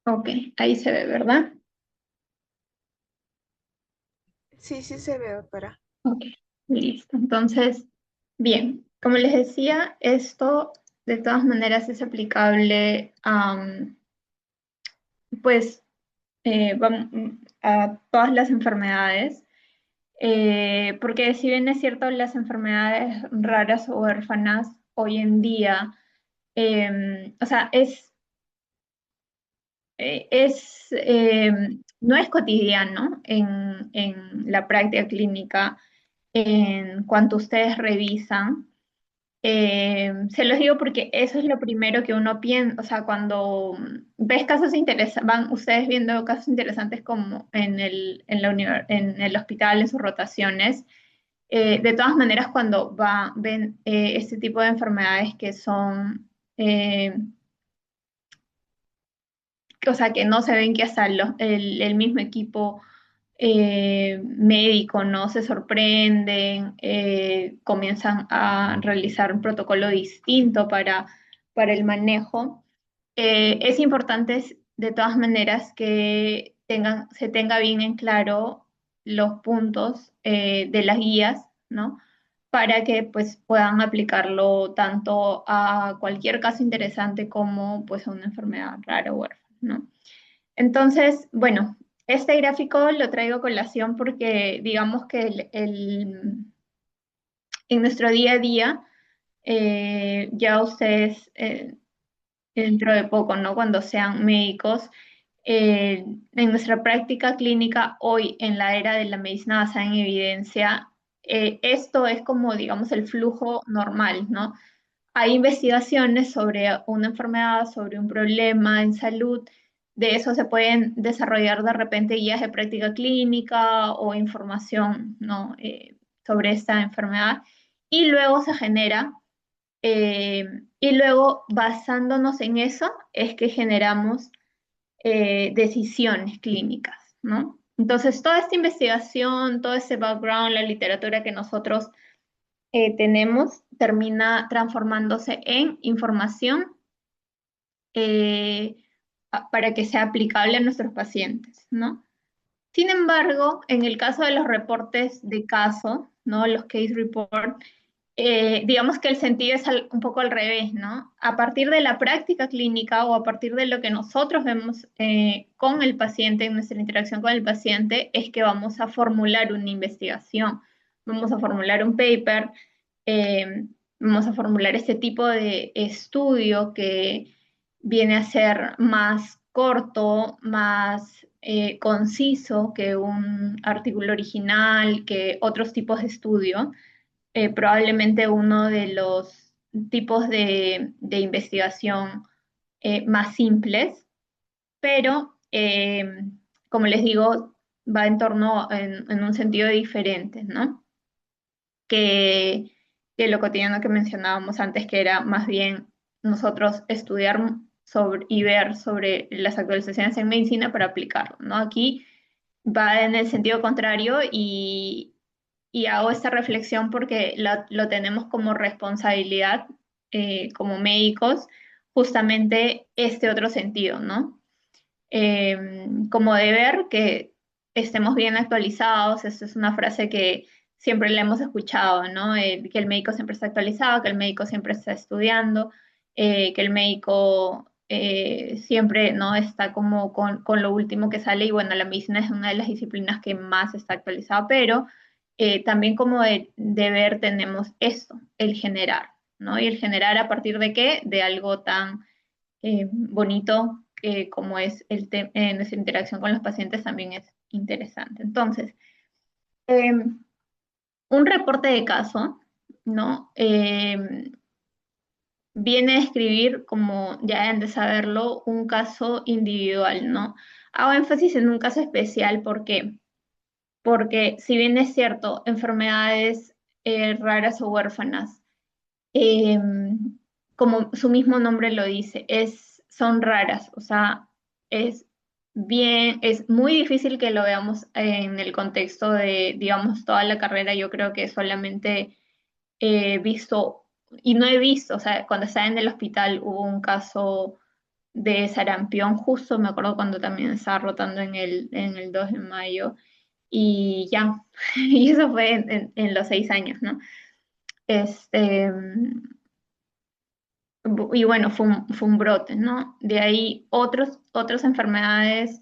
Ok, ahí se ve, ¿verdad? Sí, sí se ve, doctora. Ok, listo. Entonces, bien, como les decía, esto de todas maneras es aplicable pues, a todas las enfermedades, porque si bien es cierto, las enfermedades raras o huérfanas hoy en día, o sea, no es cotidiano en la práctica clínica en cuanto ustedes revisan. Se los digo porque eso es lo primero que uno piensa, o sea, cuando ves casos interesantes, van ustedes viendo casos interesantes como en el hospital, en sus rotaciones. De todas maneras, cuando ven este tipo de enfermedades que son eh, o sea, que no se ven que hasta el mismo equipo médico no se sorprenden, comienzan a realizar un protocolo distinto para el manejo. Es importante de todas maneras que se tenga bien en claro los puntos de las guías, ¿no? Para que pues puedan aplicarlo tanto a cualquier caso interesante como pues a una enfermedad rara o huérfana, ¿no? Entonces, bueno, este gráfico lo traigo a colación porque digamos que en nuestro día a día, ya ustedes dentro de poco, ¿no? Cuando sean médicos, en nuestra práctica clínica hoy en la era de la medicina basada en evidencia, esto es como, digamos, el flujo normal, ¿no? Hay investigaciones sobre una enfermedad, sobre un problema en salud. De eso se pueden desarrollar de repente guías de práctica clínica o información, ¿no? Sobre esta enfermedad. Y luego se genera, y luego basándonos en eso es que generamos decisiones clínicas, ¿no? Entonces, toda esta investigación, todo ese background, la literatura que nosotros tenemos termina transformándose en información eh, para que sea aplicable a nuestros pacientes, ¿no? Sin embargo, en el caso de los reportes de caso, ¿no? Los case report, digamos que el sentido es un poco al revés, ¿no? A partir de la práctica clínica o a partir de lo que nosotros vemos con el paciente, en nuestra interacción con el paciente, es que vamos a formular una investigación, vamos a formular un paper, eh, vamos a formular este tipo de estudio que viene a ser más corto, más conciso que un artículo original, que otros tipos de estudio. Probablemente uno de los tipos de investigación más simples, pero como les digo, va en torno en un sentido diferente, ¿no? Que, que lo cotidiano que mencionábamos antes, que era más bien nosotros estudiar sobre, y ver sobre las actualizaciones en medicina para aplicarlo, ¿no? Aquí va en el sentido contrario y hago esta reflexión porque lo tenemos como responsabilidad como médicos, justamente este otro sentido, ¿no? Como deber que estemos bien actualizados. Esta es una frase que siempre le hemos escuchado, ¿no? Que el médico siempre está actualizado, que el médico siempre está estudiando, que el médico siempre, ¿no? Está como con lo último que sale y bueno, la medicina es una de las disciplinas que más está actualizada, pero también como deber tenemos esto, el generar, ¿no? Y el generar a partir de qué? De algo tan bonito como es nuestra interacción con los pacientes también es interesante. Entonces, eh, un reporte de caso, ¿no? Viene a escribir, como ya deben de saberlo, un caso individual, ¿no? Hago énfasis en un caso especial, ¿por qué? Porque si bien es cierto, enfermedades raras o huérfanas, eh, como su mismo nombre lo dice, son raras, o sea, es es muy difícil que lo veamos en el contexto de, digamos, toda la carrera. Yo creo que solamente he visto, y no he visto, o sea, cuando estaba en el hospital hubo un caso de sarampión, justo me acuerdo cuando también estaba rotando en el 2 de mayo, y ya, y eso fue en los 6 años, ¿no? Este, y bueno, fue un brote, ¿no? De ahí otras enfermedades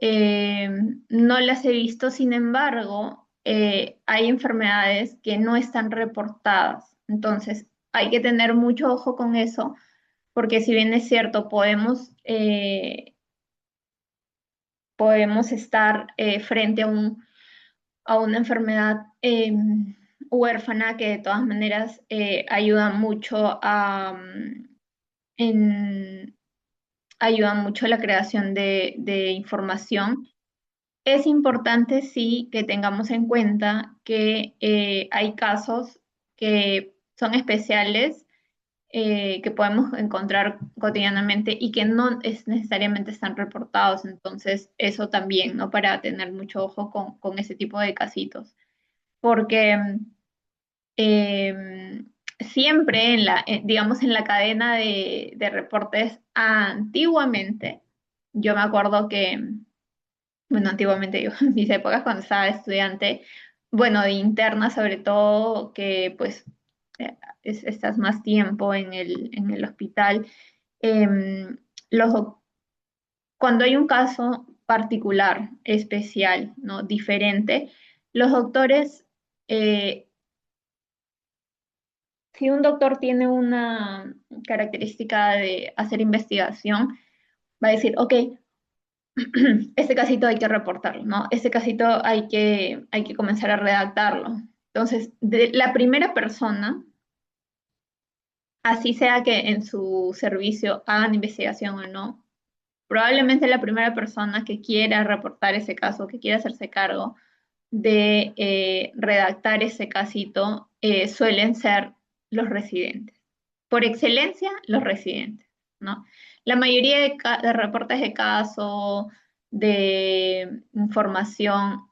eh, no las he visto, sin embargo, hay enfermedades que no están reportadas. Entonces, hay que tener mucho ojo con eso, porque si bien es cierto, podemos estar frente a una enfermedad huérfana que de todas maneras ayuda mucho en, ayuda mucho a la creación de información. Es importante, sí, que tengamos en cuenta que hay casos que son especiales, que podemos encontrar cotidianamente y que no necesariamente están reportados. Entonces, eso también, ¿no? Para tener mucho ojo con ese tipo de casitos. Porque eh, siempre digamos, en la cadena de reportes antiguamente, yo me acuerdo que bueno, antiguamente digo, en mis épocas cuando estaba estudiante, bueno, de interna sobre todo, que pues estás más tiempo en el hospital. em, los, doc- Cuando hay un caso particular, especial, ¿no? Diferente, los doctores, eh, si un doctor tiene una característica de hacer investigación, va a decir, ok, este casito hay que reportarlo, ¿no? Este casito hay que comenzar a redactarlo. Entonces, de la primera persona, así sea que en su servicio hagan investigación o no, probablemente la primera persona que quiera reportar ese caso, que quiera hacerse cargo de redactar ese casito, suelen ser los residentes. Por excelencia, los residentes, ¿no? La mayoría de reportes de caso, de información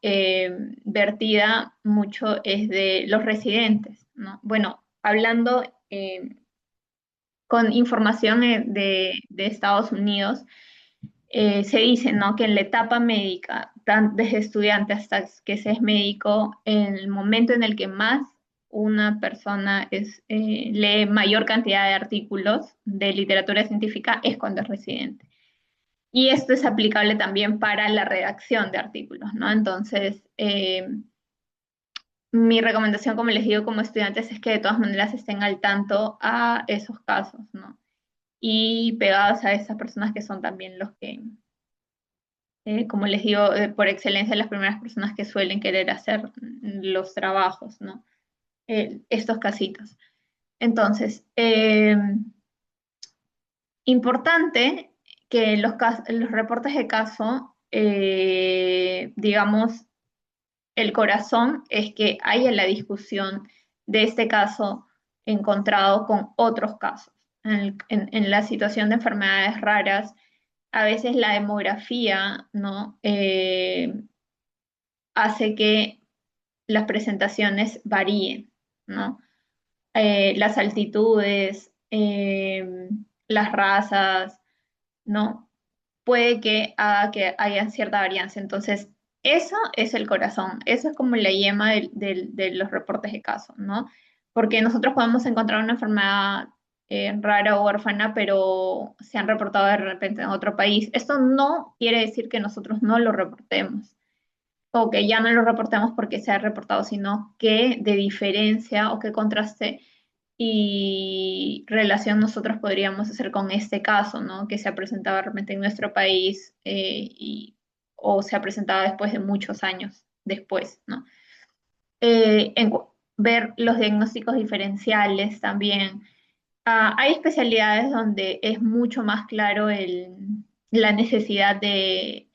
vertida, mucho es de los residentes, ¿no? Bueno, hablando con información de Estados Unidos, se dice, ¿no? Que en la etapa médica, desde estudiante hasta que se es médico, en el momento en el que más una persona lee mayor cantidad de artículos de literatura científica es cuando es residente. Y esto es aplicable también para la redacción de artículos, ¿no? Entonces, mi recomendación, como les digo, como estudiantes, es que de todas maneras estén al tanto a esos casos, ¿no? Y pegados a esas personas que son también los que como les digo, por excelencia las primeras personas que suelen querer hacer los trabajos, ¿no? Estos casitos. Entonces, importante que los reportes de caso, digamos, el corazón es que haya la discusión de este caso encontrado con otros casos. En la situación de enfermedades raras, a veces la demografía, ¿no? Hace que las presentaciones varíen, ¿no? Las altitudes, las razas, ¿no? Puede que haga que haya cierta varianza. Entonces, eso es el corazón, eso es como la yema de los reportes de caso, ¿no? Porque nosotros podemos encontrar una enfermedad rara o huérfana, pero se han reportado de repente en otro país. Esto no quiere decir que nosotros no lo reportemos o que ya no lo reportemos porque se ha reportado, sino qué de diferencia o qué contraste y relación nosotros podríamos hacer con este caso, ¿no? Que se ha presentado realmente en nuestro país o se ha presentado después de muchos años después, ¿no? Ver los diagnósticos diferenciales también. Hay especialidades donde es mucho más claro la necesidad de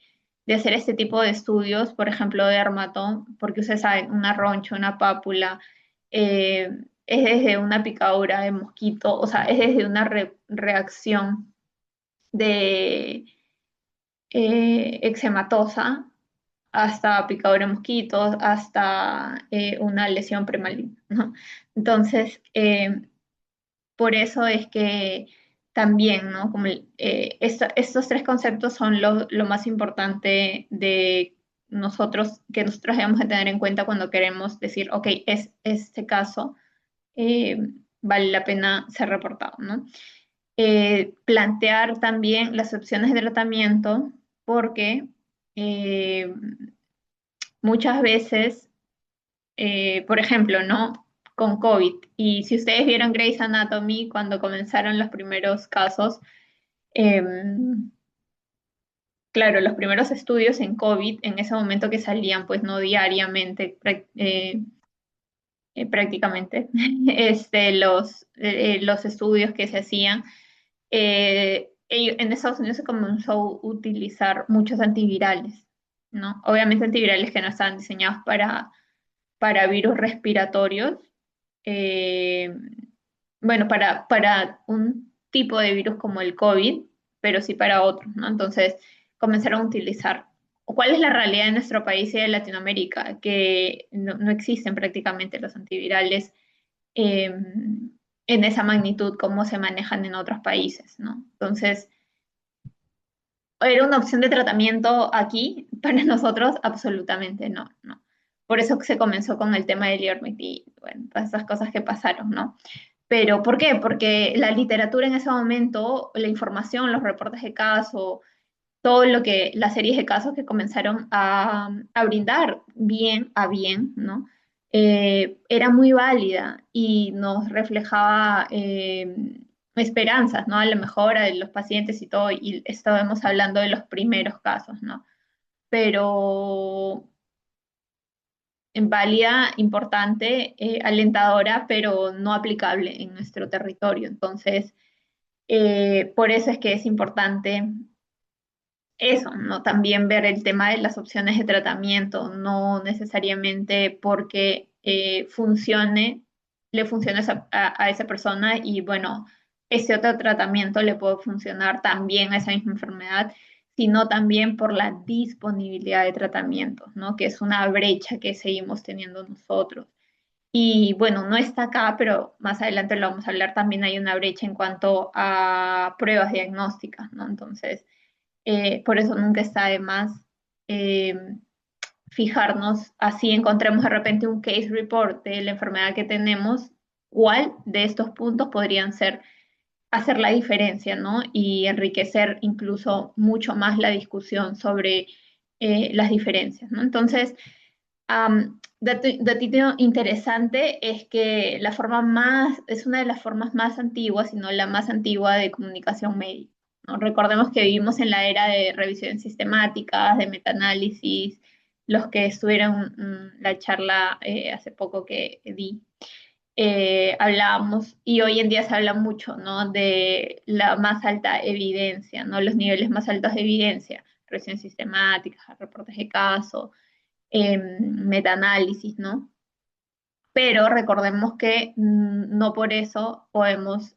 hacer este tipo de estudios, por ejemplo, dermato, porque ustedes saben, una roncha, una pápula, es desde una picadura de mosquito, o sea, es desde una reacción de eczematosa hasta picadura de mosquitos, hasta una lesión premaligna, ¿no? Entonces, por eso es que también, ¿no? Como estos tres conceptos son lo más importante de nosotros, que nosotros debemos de tener en cuenta cuando queremos decir, ok, este caso eh, vale la pena ser reportado, ¿no? Plantear también las opciones de tratamiento, porque eh, muchas veces, por ejemplo, ¿no? Con COVID, y si ustedes vieron Grey's Anatomy cuando comenzaron los primeros casos, eh, claro, los primeros estudios en COVID, en ese momento que salían, pues no diariamente, prácticamente, los estudios que se hacían, en Estados Unidos se comenzó a utilizar muchos antivirales, ¿no? Obviamente antivirales que no estaban diseñados para virus respiratorios, eh, bueno, para un tipo de virus como el COVID, pero sí para otros, ¿no? Entonces comenzaron a utilizar. ¿Cuál es la realidad de nuestro país y de Latinoamérica? Que no existen prácticamente los antivirales eh, en esa magnitud como se manejan en otros países, ¿no? Entonces, ¿era una opción de tratamiento aquí? Para nosotros, absolutamente no, no. Por eso que se comenzó con el tema del ivermectin y, bueno, todas esas cosas que pasaron, ¿no? Pero ¿por qué? Porque la literatura en ese momento, la información, los reportes de caso, todo lo que, las series de casos que comenzaron a brindar bien a bien, ¿no? Era muy válida y nos reflejaba esperanzas, ¿no? A la mejora de los pacientes y todo, y estábamos hablando de los primeros casos, ¿no? Pero en válida, importante, alentadora, pero no aplicable en nuestro territorio. Entonces, por eso es que es importante eso, ¿no? También ver el tema de las opciones de tratamiento, no necesariamente porque le funcione a esa persona y bueno, ese otro tratamiento le puede funcionar también a esa misma enfermedad, sino también por la disponibilidad de tratamientos, ¿no? Que es una brecha que seguimos teniendo nosotros. Y bueno, no está acá, pero más adelante lo vamos a hablar, también hay una brecha en cuanto a pruebas diagnósticas, ¿no? Entonces, por eso nunca está de más eh, fijarnos, así encontremos de repente un case report de la enfermedad que tenemos, cuál de estos puntos podrían ser, hacer la diferencia, ¿no? Y enriquecer incluso mucho más la discusión sobre las diferencias, ¿no? Entonces, datito interesante es que la forma más, es una de las formas más antiguas, si no la más antigua de comunicación médica, ¿no? Recordemos que vivimos en la era de revisiones sistemáticas, de metaanálisis, los que estuvieron la charla hace poco que di, hablábamos, y hoy en día se habla mucho, ¿no? De la más alta evidencia, ¿no? Los niveles más altos de evidencia, revisiones sistemáticas, reportes de caso, metaanálisis, ¿no? Pero recordemos que no por eso podemos,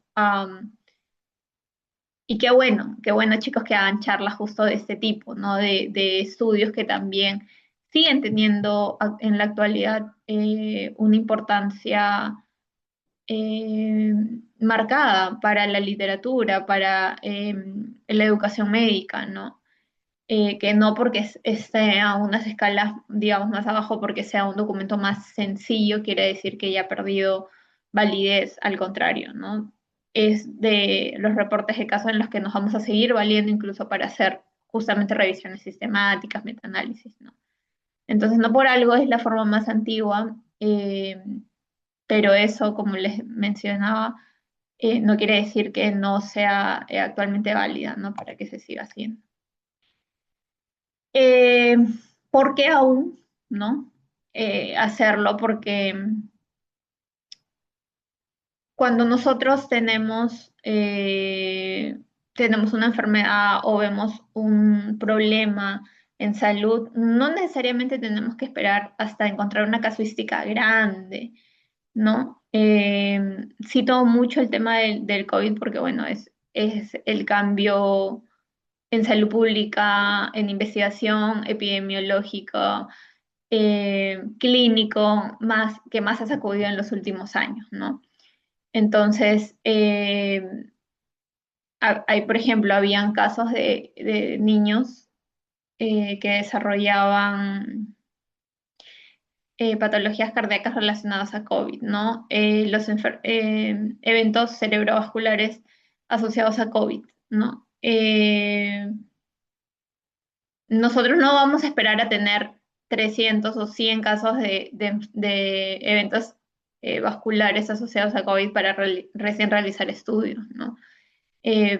y qué bueno chicos que hagan charlas justo de este tipo, ¿no? De estudios que también siguen teniendo en la actualidad una importancia eh, marcada para la literatura, para la educación médica, ¿no? Que no porque esté a unas escalas, digamos, más abajo, porque sea un documento más sencillo, quiere decir que ya ha perdido validez, al contrario, ¿no? Es de los reportes de casos en los que nos vamos a seguir valiendo incluso para hacer justamente revisiones sistemáticas, metaanálisis, ¿no? Entonces, no por algo es la forma más antigua, pero eso, como les mencionaba, no quiere decir que no sea actualmente válida, ¿no? Para que se siga haciendo. Eh, ¿Por qué aún, no? Hacerlo, porque cuando nosotros tenemos una enfermedad o vemos un problema en salud, no necesariamente tenemos que esperar hasta encontrar una casuística grande, ¿no? Cito mucho el tema del COVID porque, bueno, es el cambio en salud pública, en investigación epidemiológica, clínico, que más ha sacudido en los últimos años, ¿no? Entonces, hay, por ejemplo, habían casos de niños que desarrollaban patologías cardíacas relacionadas a COVID, ¿no? Eventos cerebrovasculares asociados a COVID, ¿no? Nosotros no vamos a esperar a tener 300 o 100 casos de eventos vasculares asociados a COVID para recién realizar estudios, ¿no?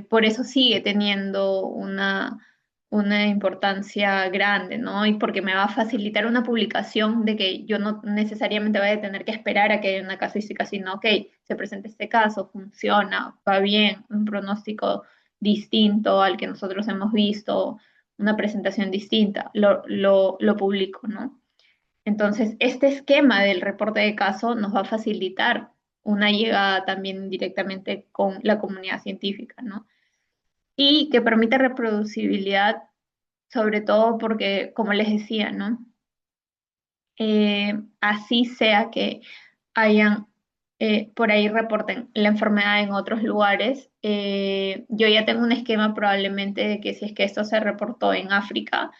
Por eso sigue teniendo una importancia grande, ¿no? Y porque me va a facilitar una publicación de que yo no necesariamente vaya a tener que esperar a que haya una casuística, sino, ok, se presenta este caso, funciona, va bien, un pronóstico distinto al que nosotros hemos visto, una presentación distinta, lo publico, ¿no? Entonces, este esquema del reporte de caso nos va a facilitar una llegada también directamente con la comunidad científica, ¿no? Y que permite reproducibilidad, sobre todo porque, como les decía, ¿no? Así sea que hayan, por ahí reporten la enfermedad en otros lugares, yo ya tengo un esquema probablemente de que si es que esto se reportó en África,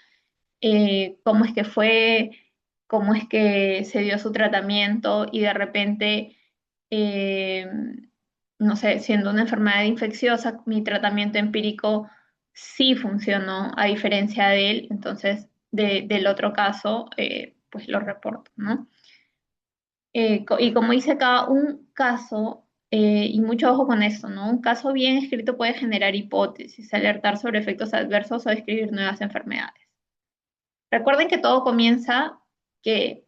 cómo es que fue, cómo es que se dio su tratamiento y de repente, eh, no sé, siendo una enfermedad infecciosa, mi tratamiento empírico sí funcionó a diferencia de él, entonces del otro caso, pues lo reporto, ¿no? Y como dice acá, un caso, y mucho ojo con esto, ¿no? Un caso bien escrito puede generar hipótesis, alertar sobre efectos adversos o describir nuevas enfermedades. Recuerden que todo comienza que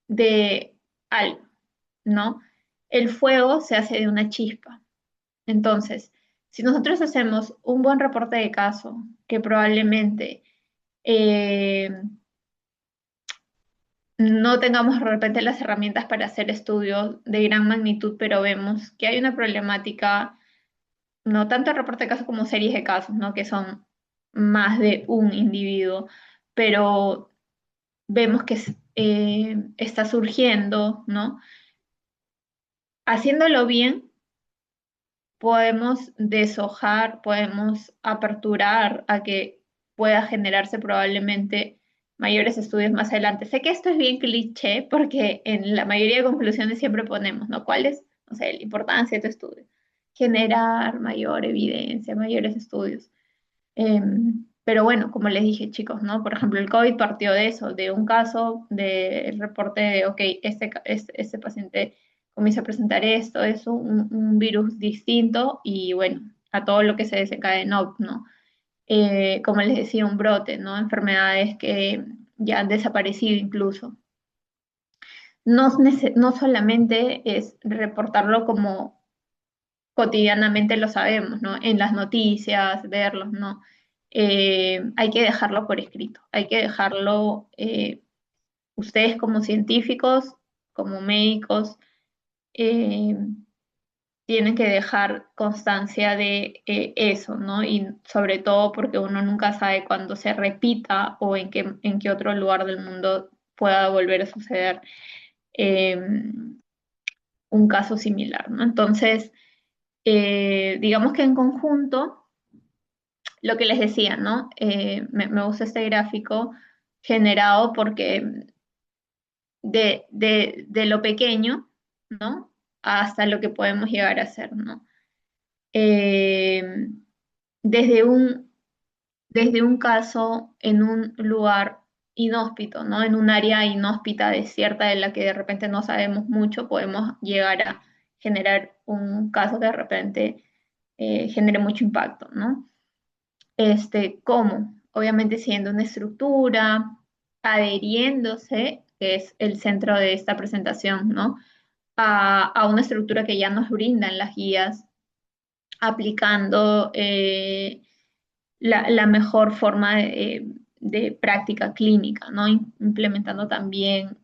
de algo, ¿no? El fuego se hace de una chispa. Entonces, si nosotros hacemos un buen reporte de caso, que probablemente eh, no tengamos de repente las herramientas para hacer estudios de gran magnitud, pero vemos que hay una problemática, no tanto el reporte de caso como series de casos, ¿no? Que son más de un individuo, pero vemos que está surgiendo, ¿no? Haciéndolo bien, podemos deshojar, podemos aperturar a que pueda generarse probablemente mayores estudios más adelante. Sé que esto es bien cliché porque en la mayoría de conclusiones siempre ponemos, ¿no? ¿Cuál es, no sé, la importancia de tu estudio? Generar mayor evidencia, mayores estudios. Pero bueno, como les dije, chicos, ¿no? Por ejemplo, el COVID partió de eso, de un caso, del reporte de, ok, este paciente comienza a presentar esto, es un virus distinto y bueno, a todo lo que se desencadenó, ¿no? Como les decía, un brote, ¿no? Enfermedades que ya han desaparecido incluso. No solamente es reportarlo como cotidianamente lo sabemos, ¿no? En las noticias, verlos, ¿no? Hay que dejarlo por escrito, hay que dejarlo, ustedes como científicos, como médicos, eh, tienen que dejar constancia de eso, ¿no? Y sobre todo porque uno nunca sabe cuándo se repita o en qué otro lugar del mundo pueda volver a suceder eh, un caso similar, ¿no? Entonces, digamos que en conjunto, lo que les decía, ¿no? Me gusta este gráfico generado porque de lo pequeño, ¿no? Hasta lo que podemos llegar a ser, ¿no? Eh, desde desde un caso en un lugar inhóspito, ¿no? En un área inhóspita, desierta, de la que de repente no sabemos mucho, podemos llegar a generar un caso que de repente genere mucho impacto, ¿no? ¿Cómo? Obviamente siguiendo una estructura, adheriéndose, que es el centro de esta presentación, ¿no? A una estructura que ya nos brindan las guías, aplicando la mejor forma de práctica clínica, ¿no? Implementando también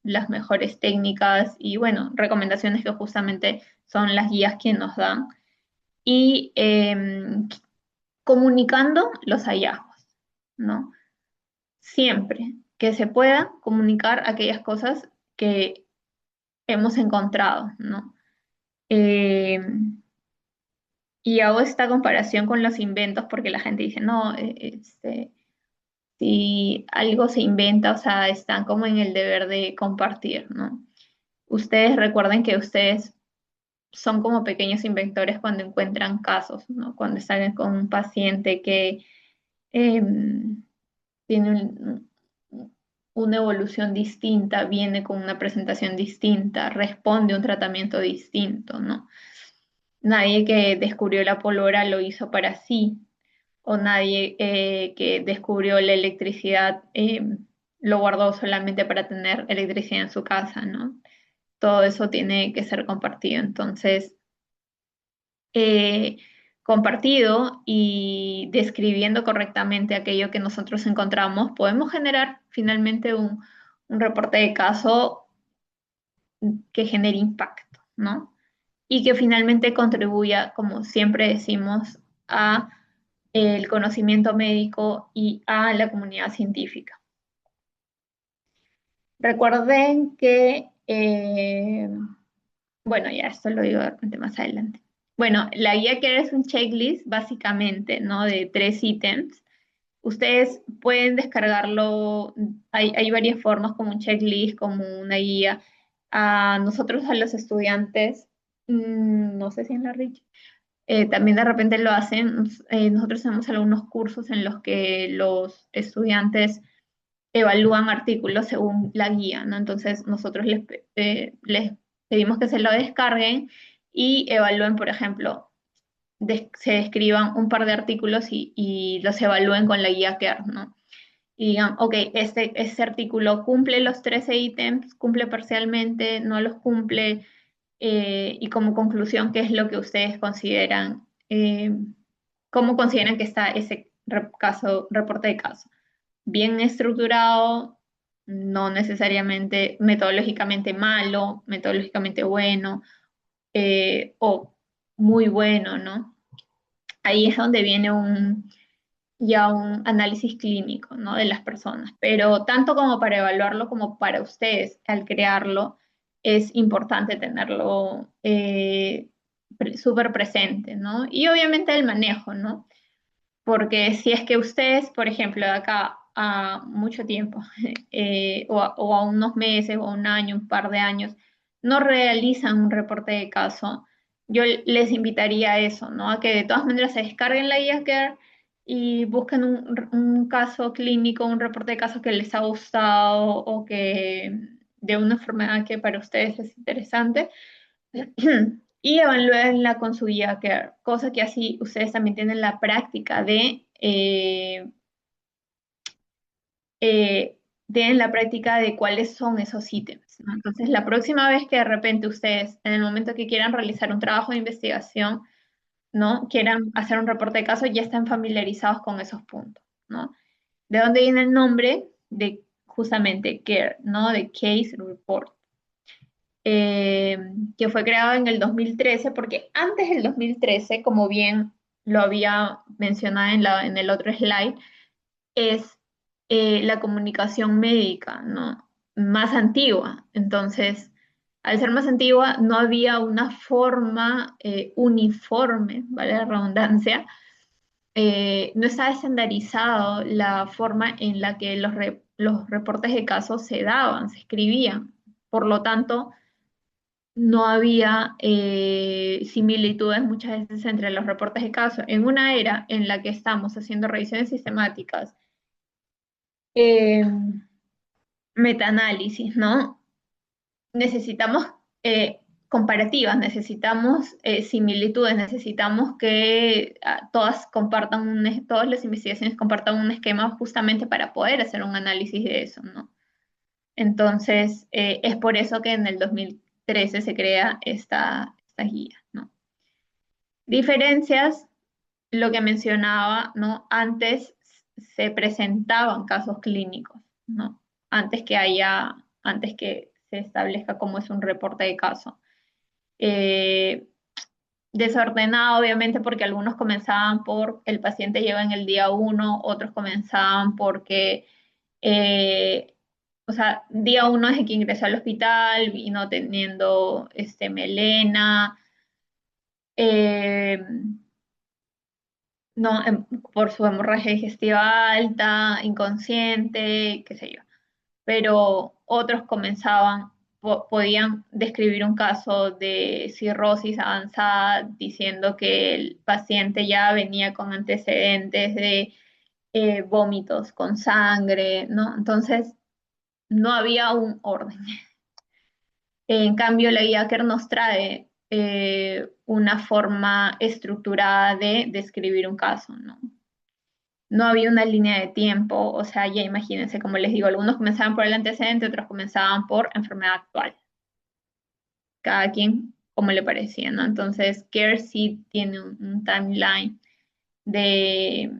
las mejores técnicas y, bueno, recomendaciones que justamente son las guías que nos dan. Y comunicando los hallazgos, ¿no? Siempre que se pueda comunicar aquellas cosas que hemos encontrado, ¿no? Eh, Y hago esta comparación con los inventos porque la gente dice, no, si algo se inventa, o sea, están como en el deber de compartir, ¿no? Ustedes recuerden que ustedes son como pequeños inventores cuando encuentran casos, ¿no? Cuando salen con un paciente que tiene una evolución distinta, viene con una presentación distinta, responde a un tratamiento distinto, ¿no? Nadie que descubrió la pólvora lo hizo para sí, o nadie que descubrió la electricidad lo guardó solamente para tener electricidad en su casa, ¿no? Todo eso tiene que ser compartido. Entonces, eh, compartido y describiendo correctamente aquello que nosotros encontramos, podemos generar finalmente un reporte de caso que genere impacto, ¿no? Y que finalmente contribuya, como siempre decimos, a el conocimiento médico y a la comunidad científica. Recuerden que, bueno, ya esto lo digo de repente más adelante. Bueno, la guía que es un checklist básicamente, ¿no? De 3 ítems. Ustedes pueden descargarlo, hay varias formas, como un checklist, como una guía. A nosotros, a los estudiantes, no sé si en la Rich, también de repente lo hacen. Nosotros tenemos algunos cursos en los que los estudiantes evalúan artículos según la guía, ¿no? Entonces nosotros les pedimos que se lo descarguen y evalúen, por ejemplo, se describan un par de artículos y los evalúen con la guía CARE, ¿no? Y digan, ok, este artículo cumple los 13 ítems, cumple parcialmente, no los cumple, y como conclusión, ¿qué es lo que ustedes consideran? ¿Cómo consideran que está ese reporte de caso? Bien estructurado, no necesariamente metodológicamente malo, metodológicamente bueno, o muy bueno, ¿no? Ahí es donde viene ya un análisis clínico, ¿no? De las personas, pero tanto como para evaluarlo como para ustedes al crearlo, es importante tenerlo súper presente, ¿no? Y obviamente el manejo, ¿no? Porque si es que ustedes, por ejemplo, de acá a mucho tiempo, o a unos meses, o a un año, un par de años, no realizan un reporte de caso, yo les invitaría a eso, ¿no? A que de todas maneras se descarguen la guía Care y busquen un caso clínico, un reporte de caso que les ha gustado o que de una enfermedad que para ustedes es interesante y evalúenla con su guía Care, cosa que así ustedes también tienen la práctica tienen la práctica de cuáles son esos ítems, ¿no? Entonces, la próxima vez que de repente ustedes, en el momento que quieran realizar un trabajo de investigación, ¿no? Quieran hacer un reporte de caso, ya están familiarizados con esos puntos, ¿no? ¿De dónde viene el nombre? De justamente CARE, ¿no? De Case Report. eh, que fue creado en el 2013, porque antes del 2013, como bien lo había mencionado en el otro slide, es la comunicación médica, ¿no? Más antigua. Entonces, al ser más antigua, no había una forma uniforme, ¿vale? La redundancia. No estaba estandarizado la forma en la que los reportes de casos se daban, se escribían. Por lo tanto, no había similitudes muchas veces entre los reportes de caso. En una era en la que estamos haciendo revisiones sistemáticas, eh, metaanálisis, ¿no? Necesitamos comparativas, necesitamos similitudes, necesitamos que todas las investigaciones compartan un esquema justamente para poder hacer un análisis de eso, ¿no? Entonces, es por eso que en el 2013 se crea esta guía, ¿no? Diferencias, lo que mencionaba, ¿no? Antes se presentaban casos clínicos, ¿no? Antes que se establezca cómo es un reporte de caso. Eh, Desordenado, obviamente, porque algunos comenzaban por el paciente llega en el día 1, otros comenzaban porque, eh, o sea, día 1 desde que ingresó al hospital, vino teniendo melena, eh, ¿no? Por su hemorragia digestiva alta, inconsciente, qué sé yo. Pero otros podían describir un caso de cirrosis avanzada diciendo que el paciente ya venía con antecedentes de vómitos con sangre, ¿no? Entonces, no había un orden. En cambio, la guía Kerr nos trae una forma estructurada de describir un caso, ¿no? No había una línea de tiempo, o sea, ya imagínense, como les digo, algunos comenzaban por el antecedente, otros comenzaban por enfermedad actual, cada quien como le parecía, ¿no? Entonces, Care sí tiene un timeline de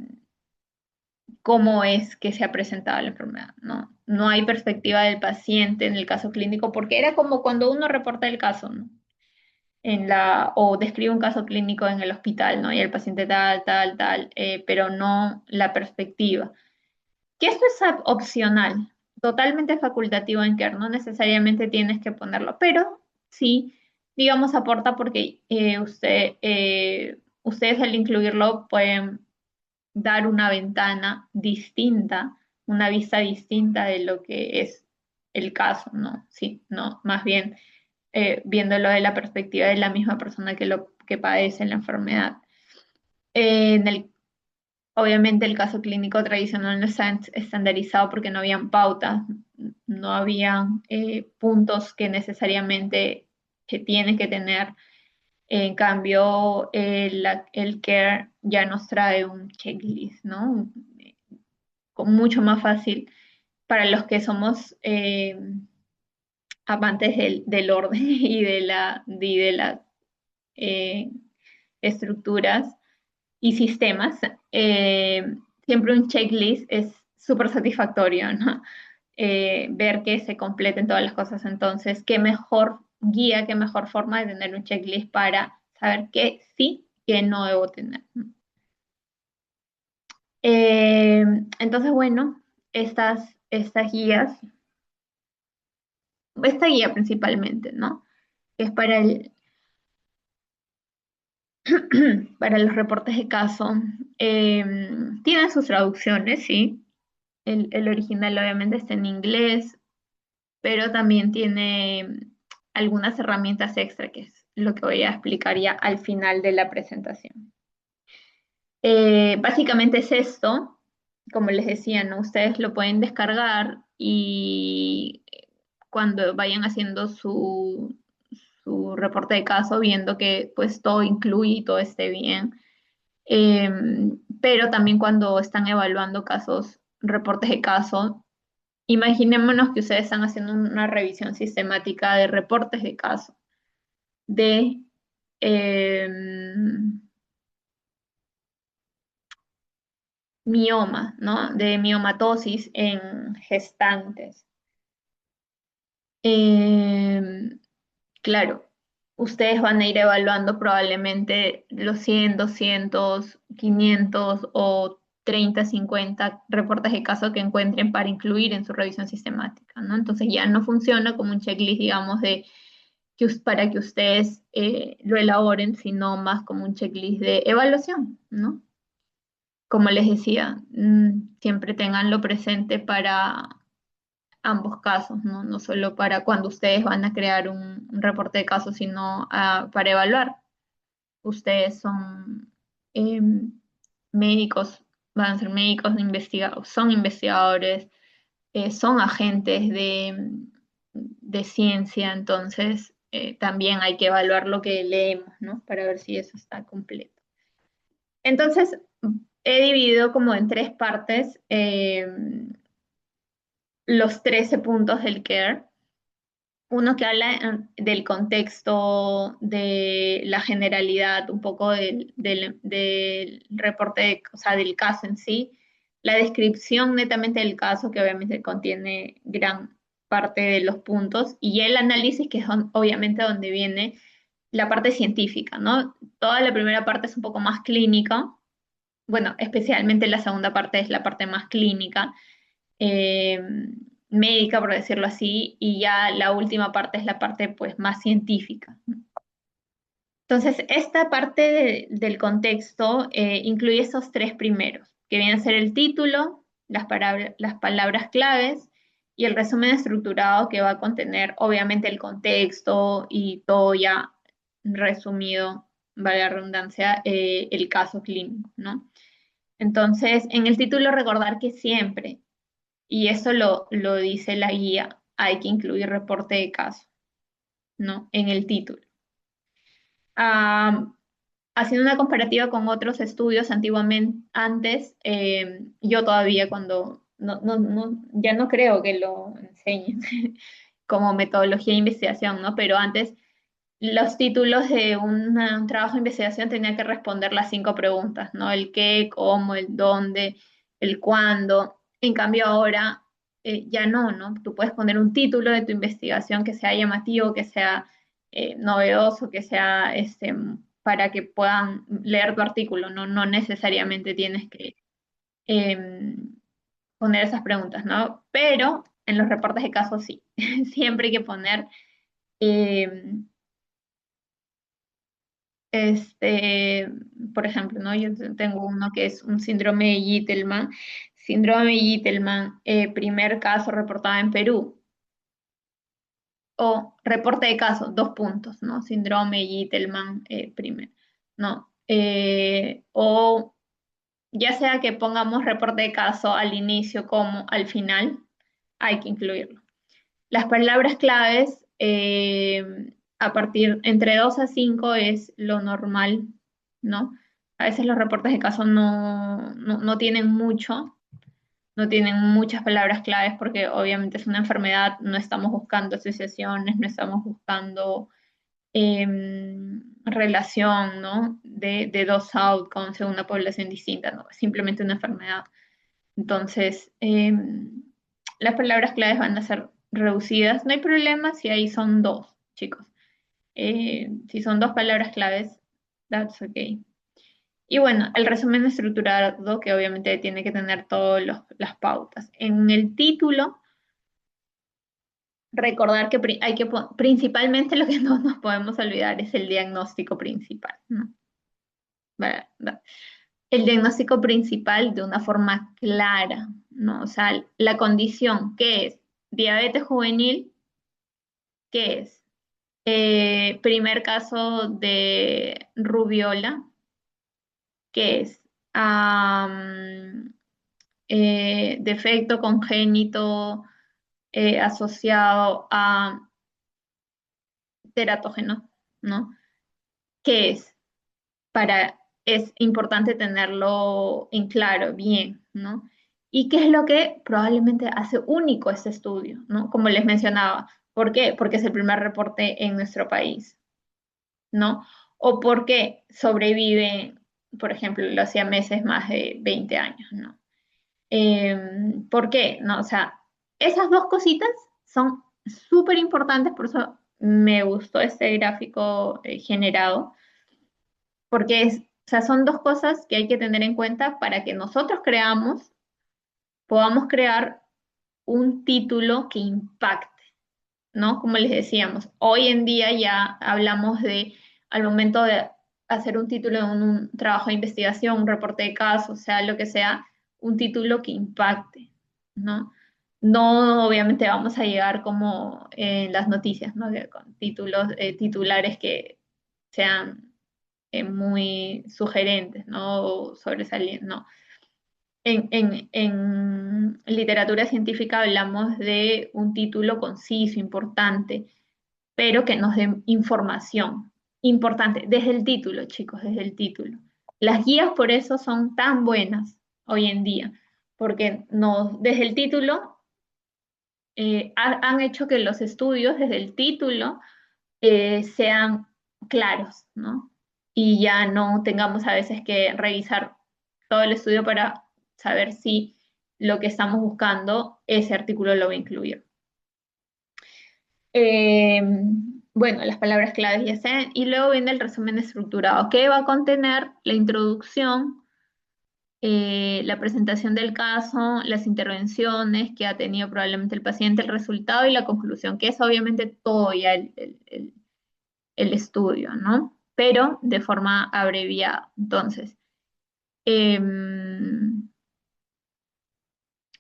cómo es que se ha presentado la enfermedad, ¿no? No hay perspectiva del paciente en el caso clínico, porque era como cuando uno reporta el caso, ¿no? O describe un caso clínico en el hospital, ¿no? Y el paciente tal, tal, tal, pero no la perspectiva. Que esto es opcional, totalmente facultativo en Care, no necesariamente tienes que ponerlo, pero sí, digamos, aporta porque ustedes al incluirlo pueden dar una ventana distinta, una vista distinta de lo que es el caso, ¿no? Sí, no, más bien viéndolo de la perspectiva de la misma persona que padece la enfermedad. En el Obviamente el caso clínico tradicional no está estandarizado porque no habían pautas, no habían puntos que necesariamente que tiene que tener. En cambio, el CARE ya nos trae un checklist, ¿no? Mucho más fácil para los que somos amantes del orden y de las eh, estructuras y sistemas, siempre un checklist es súper satisfactorio, ¿no? Ver que se completen todas las cosas. Entonces, qué mejor guía, qué mejor forma de tener un checklist para saber qué sí, qué no debo tener. Eh, entonces, bueno, estas guías, esta guía principalmente, ¿no? Que es para los reportes de caso, eh, tienen sus traducciones, sí. El original obviamente está en inglés, pero también tiene algunas herramientas extra, que es lo que voy a explicar ya al final de la presentación. Básicamente es esto, como les decía, ¿no? Ustedes lo pueden descargar y cuando vayan haciendo su reporte de caso, viendo que pues todo incluye y todo esté bien. Eh, pero también cuando están evaluando casos, reportes de caso, imaginémonos que ustedes están haciendo una revisión sistemática de reportes de caso de eh, mioma, ¿no? De miomatosis en gestantes. Eh, claro, ustedes van a ir evaluando probablemente los 100, 200, 500 o 30, 50 reportes de caso que encuentren para incluir en su revisión sistemática, ¿no? Entonces ya no funciona como un checklist, digamos, para que ustedes lo elaboren, sino más como un checklist de evaluación, ¿no? Como les decía, siempre tenganlo presente para ambos casos, ¿no? No solo para cuando ustedes van a crear un reporte de casos, sino para evaluar. Ustedes son médicos, van a ser médicos, son investigadores, son agentes de ciencia, entonces también hay que evaluar lo que leemos, ¿no? Para ver si eso está completo. Entonces, he dividido como en tres partes los 13 puntos del CARE. Uno que habla del contexto, de la generalidad, un poco del reporte, o sea, del caso en sí, la descripción netamente del caso, que obviamente contiene gran parte de los puntos, y el análisis, que es obviamente donde viene la parte científica, ¿no? Toda la primera parte es un poco más clínica, bueno, especialmente la segunda parte es la parte más clínica, eh, médica, por decirlo así, y ya la última parte es la parte pues más científica. Entonces, esta parte del contexto incluye esos tres primeros, que vienen a ser el título, las palabras claves y el resumen estructurado que va a contener, obviamente, el contexto y todo ya resumido, vale la redundancia, el caso clínico, ¿no? Entonces, en el título recordar que siempre, y eso lo dice la guía, hay que incluir reporte de caso, ¿no? En el título. Ah, haciendo una comparativa con otros estudios antiguamente, antes, yo todavía cuando, ya no creo que lo enseñen como metodología de investigación, ¿no? Pero antes los títulos de un trabajo de investigación tenían que responder las 5 preguntas, ¿no? El qué, cómo, el dónde, el cuándo. En cambio ahora ya no, ¿no? Tú puedes poner un título de tu investigación que sea llamativo, que sea novedoso, que sea para que puedan leer tu artículo, ¿no? No necesariamente tienes que poner esas preguntas, ¿no? Pero en los reportes de casos sí, siempre hay que poner... em, Este, por ejemplo, ¿no? Yo tengo uno que es un síndrome de Gitelman. Síndrome de Gitelman, primer caso reportado en Perú. O reporte de caso, 2 puntos, ¿no? Síndrome de Gitelman, primero, ¿no? O ya sea que pongamos reporte de caso al inicio como al final, hay que incluirlo. Las palabras claves, a partir entre 2 a 5 es lo normal, ¿no? A veces los reportes de caso no tienen mucho, no tienen muchas palabras claves porque obviamente es una enfermedad, no estamos buscando asociaciones, no estamos buscando relación, ¿no? De dos outcomes en una población distinta, ¿no? Es simplemente una enfermedad. Entonces, las palabras claves van a ser reducidas. No hay problema si ahí son dos, chicos. Si son 2 palabras claves, that's okay. Y bueno, el resumen estructurado que obviamente tiene que tener todas las pautas. En el título, recordar que hay que principalmente lo que no nos podemos olvidar es el diagnóstico principal, ¿no? ¿Verdad? El diagnóstico principal de una forma clara, ¿no? O sea, la condición, ¿qué es? Diabetes juvenil, ¿qué es? Primer caso de rubiola, ¿qué es? Defecto congénito asociado a teratógeno, ¿no? ¿Qué es? Es importante tenerlo en claro, bien, ¿no? ¿Y qué es lo que probablemente hace único este estudio, ¿no? Como les mencionaba, ¿por qué? Porque es el primer reporte en nuestro país, ¿no? O porque sobrevive, por ejemplo, los siameses más de 20 años, ¿no? ¿Por qué? No, o sea, esas dos cositas son súper importantes, por eso me gustó este gráfico generado porque o sea, son dos cosas que hay que tener en cuenta para que nosotros podamos crear un título que impacte, ¿no? Como les decíamos, hoy en día ya hablamos al momento de hacer un título en un trabajo de investigación, un reporte de caso, o sea, lo que sea, un título que impacte, ¿no? No, obviamente vamos a llegar como en las noticias, ¿no? Con títulos, titulares que sean muy sugerentes, ¿no? O sobresalientes, ¿no? En literatura científica hablamos de un título conciso, importante, pero que nos dé información importante, desde el título, chicos, desde el título. Las guías por eso son tan buenas hoy en día, porque desde el título han hecho que los estudios desde el título sean claros, ¿no? Y ya no tengamos a veces que revisar todo el estudio para saber si lo que estamos buscando, ese artículo lo va a incluir. Eh, bueno, las palabras claves ya sean, y luego viene el resumen estructurado, que va a contener la introducción, la presentación del caso, las intervenciones que ha tenido probablemente el paciente, el resultado y la conclusión, que es obviamente todo ya el estudio, ¿no? pero de forma abreviada. Entonces, em,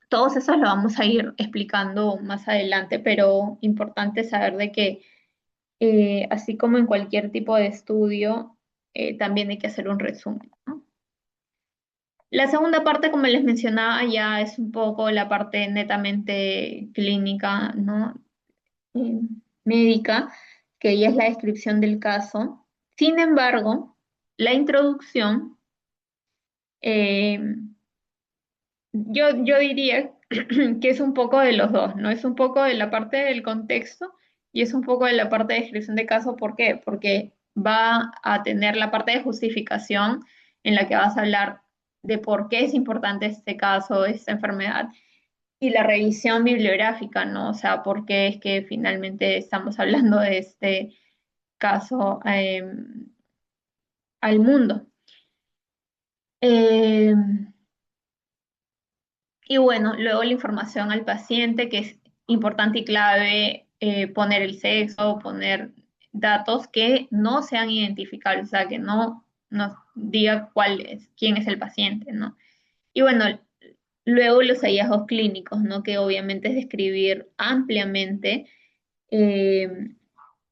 todos esos lo vamos a ir explicando más adelante, pero importante saber de que así como en cualquier tipo de estudio, también hay que hacer un resumen, ¿no? La segunda parte, como les mencionaba, ya es un poco la parte netamente clínica, ¿no? Eh, médica, que ya es la descripción del caso. Sin embargo, la introducción, eh, yo diría que es un poco de los dos, ¿no? Es un poco de la parte del contexto y es un poco de la parte de descripción de caso. ¿Por qué? Porque va a tener la parte de justificación en la que vas a hablar de por qué es importante este caso, esta enfermedad, y la revisión bibliográfica, ¿no? O sea, por qué es que finalmente estamos hablando de este caso al mundo. Eh, Y bueno, luego la información al paciente, que es importante y clave, poner el sexo, poner datos que no sean identificables, o sea, que no nos diga quién es el paciente, ¿no? Y bueno, luego los hallazgos clínicos, ¿no? Que obviamente es describir ampliamente eh,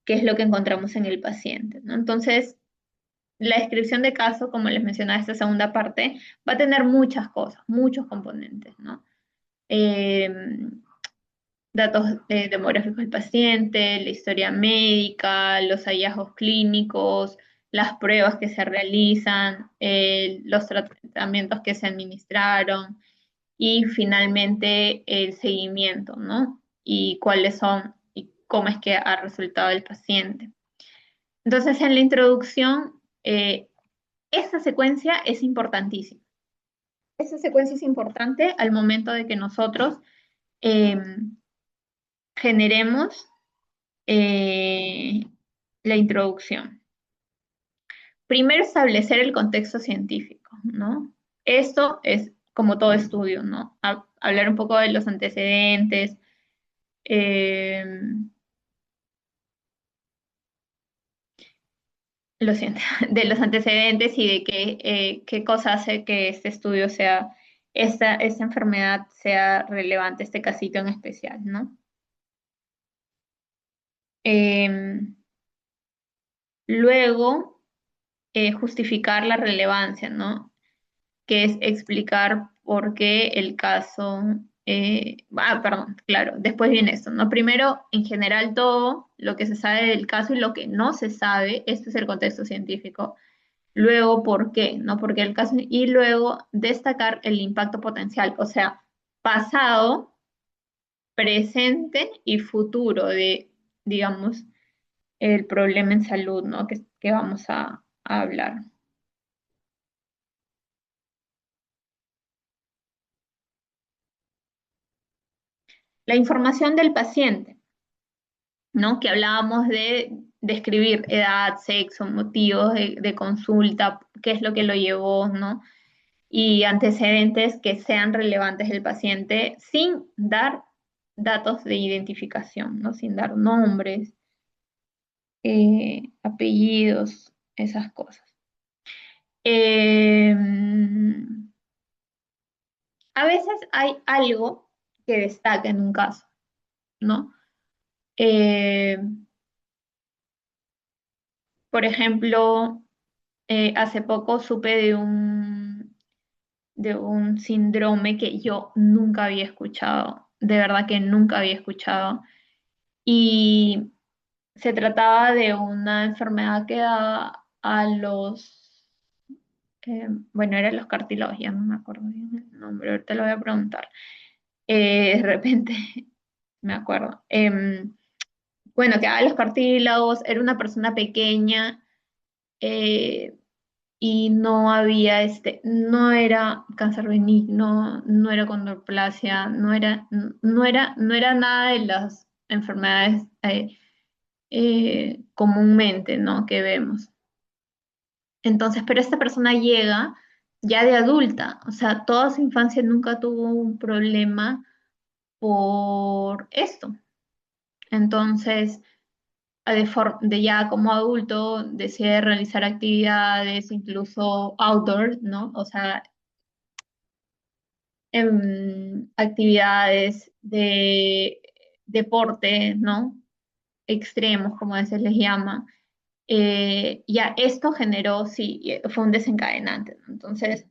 qué es lo que encontramos en el paciente, ¿no? Entonces, la descripción de caso, como les mencionaba, esta segunda parte, va a tener muchas cosas, muchos componentes, ¿no? eh, datos demográficos del paciente, la historia médica, los hallazgos clínicos, las pruebas que se realizan, los tratamientos que se administraron y finalmente el seguimiento, ¿no? Y cuáles son y cómo es que ha resultado el paciente. Entonces, en la introducción, esta secuencia es importantísima. Esta secuencia es importante al momento de que nosotros eh, generemos eh, la introducción. Primero, establecer el contexto científico, ¿no? Esto es como todo estudio, ¿no? Hablar un poco de los antecedentes, eh, lo siento, de los antecedentes y de qué cosa hace que este estudio sea, esta enfermedad sea relevante, este casito en especial, ¿no? Eh, luego, justificar la relevancia, ¿no? Que es explicar por qué el caso, perdón, claro, después viene esto, ¿no? Primero, en general, todo lo que se sabe del caso y lo que no se sabe, este es el contexto científico. Luego, ¿por qué? ¿No? Porque el caso, y luego destacar el impacto potencial, o sea, pasado, presente y futuro de, digamos, el problema en salud, ¿no? Que vamos a hablar. La información del paciente. ¿No? Que hablábamos de describir edad, sexo, motivos de consulta, qué es lo que lo llevó, ¿no? Y antecedentes que sean relevantes del paciente sin dar datos de identificación, ¿no? Sin dar nombres, apellidos, esas cosas. Eh, a veces hay algo que destaca en un caso, ¿no? Eh, por ejemplo, hace poco supe de un síndrome que yo nunca había escuchado, de verdad que nunca había escuchado. Y se trataba de una enfermedad que da a bueno, eran los cartílagos, ya no me acuerdo bien el nombre, ahorita lo voy a preguntar. De repente me acuerdo. Bueno, que daba los cartílagos, era una persona pequeña. eh, y no había no era cáncer benigno, no era condroplasia, no era nada de las enfermedades comúnmente, ¿no? Que vemos. Entonces, pero esta persona llega ya de adulta, o sea, toda su infancia nunca tuvo un problema por esto. Entonces, de ya como adulto decide realizar actividades, incluso outdoor, ¿no? O sea, actividades de deporte, ¿no? Extremos, como a veces les llama. Ya esto generó, sí, fue un desencadenante, ¿no? Entonces,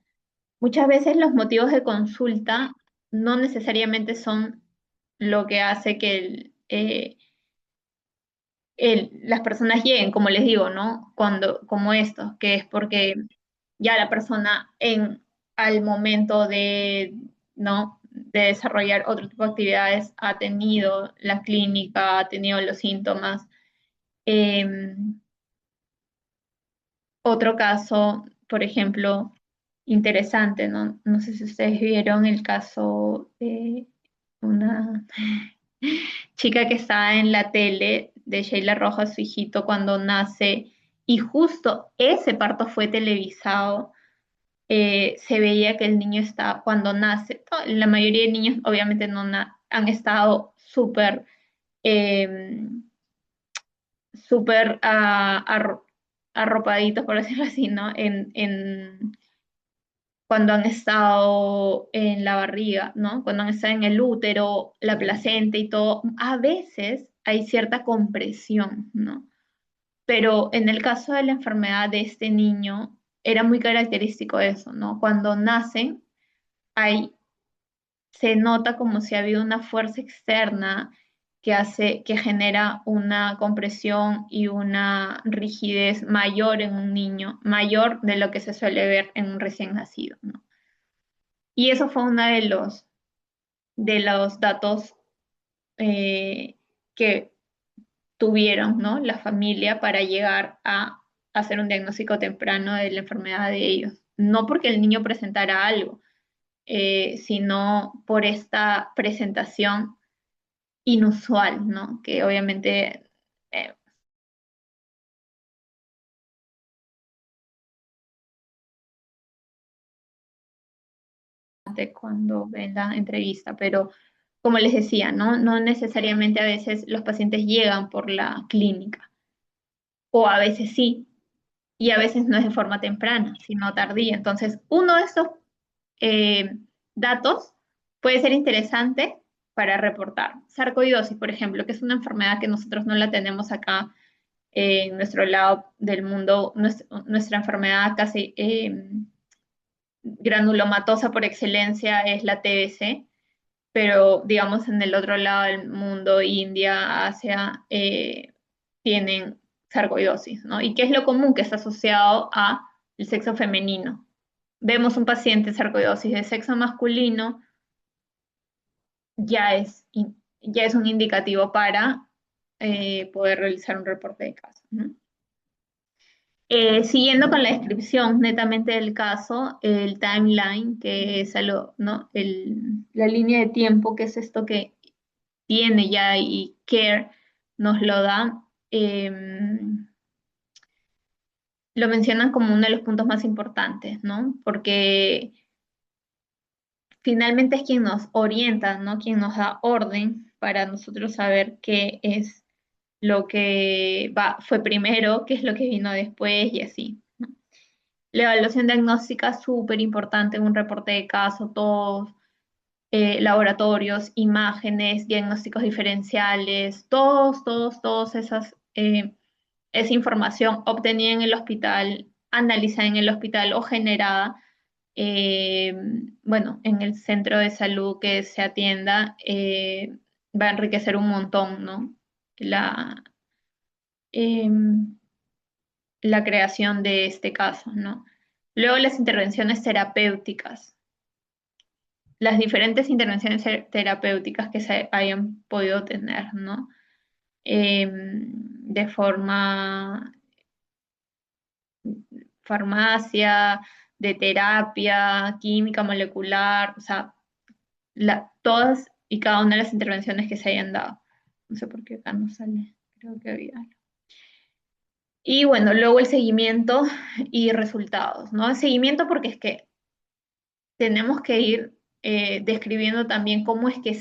muchas veces los motivos de consulta no necesariamente son lo que hace que las personas lleguen, como les digo, ¿no? Como esto, que es porque ya la persona al momento de, ¿no? De desarrollar otro tipo de actividades ha tenido la clínica, ha tenido los síntomas. Eh, Otro caso, por ejemplo, interesante, ¿no? No sé si ustedes vieron el caso de una chica que estaba en la tele de Sheila Rojas, su hijito, cuando nace, y justo ese parto fue televisado. Se veía que el niño está, cuando nace, la mayoría de niños obviamente no han estado eh, súper arropaditos, por decirlo así, ¿no? Cuando han estado en la barriga, ¿no? Cuando han estado en el útero, la placenta y todo, a veces hay cierta compresión, ¿no? Pero en el caso de la enfermedad de este niño, era muy característico eso, ¿no? Cuando nacen, hay, se nota como si había una fuerza externa que genera una compresión y una rigidez mayor en un niño, mayor de lo que se suele ver en un recién nacido, ¿no? Y eso fue uno de los datos eh, que tuvieron, ¿no? La familia para llegar a hacer un diagnóstico temprano de la enfermedad de ellos. No porque el niño presentara algo, sino por esta presentación inusual, ¿no? Que obviamente eh, cuando ven la entrevista, pero como les decía, ¿no? No necesariamente a veces los pacientes llegan por la clínica, o a veces sí, y a veces no es de forma temprana, sino tardía. Entonces, uno de estos eh, datos puede ser interesante para reportar. Sarcoidosis, por ejemplo, que es una enfermedad que nosotros no la tenemos acá en nuestro lado del mundo, nuestra enfermedad casi granulomatosa por excelencia es la TBC, pero digamos en el otro lado del mundo, India, Asia, tienen sarcoidosis, ¿no? ¿Y qué es lo común que está asociado a el sexo femenino? Vemos un paciente sarcoidosis de sexo masculino, ya es, ya es un indicativo para poder realizar un reporte de caso, ¿no? Siguiendo con la descripción netamente del caso, el timeline, que es algo, ¿no? La línea de tiempo, que es esto que tiene ya y CARE nos lo da, lo mencionan como uno de los puntos más importantes, ¿no? Porque finalmente es quien nos orienta, ¿no? Quien nos da orden para nosotros saber qué es lo que fue primero, qué es lo que vino después y así, ¿no? La evaluación diagnóstica es súper importante en un reporte de caso, todos laboratorios, imágenes, diagnósticos diferenciales, todos esa información obtenida en el hospital, analizada en el hospital o generada, eh, bueno, en el centro de salud que se atienda, va a enriquecer un montón, ¿no? La, em, la creación de este caso, ¿no? Luego las intervenciones terapéuticas, las diferentes intervenciones terapéuticas que se hayan podido tener, ¿no? De forma farmacia, de terapia, química molecular, o sea, todas y cada una de las intervenciones que se hayan dado. No sé por qué acá no sale, creo que había algo. Y bueno, luego el seguimiento y resultados, ¿no? El seguimiento porque es que tenemos que ir describiendo también cómo es que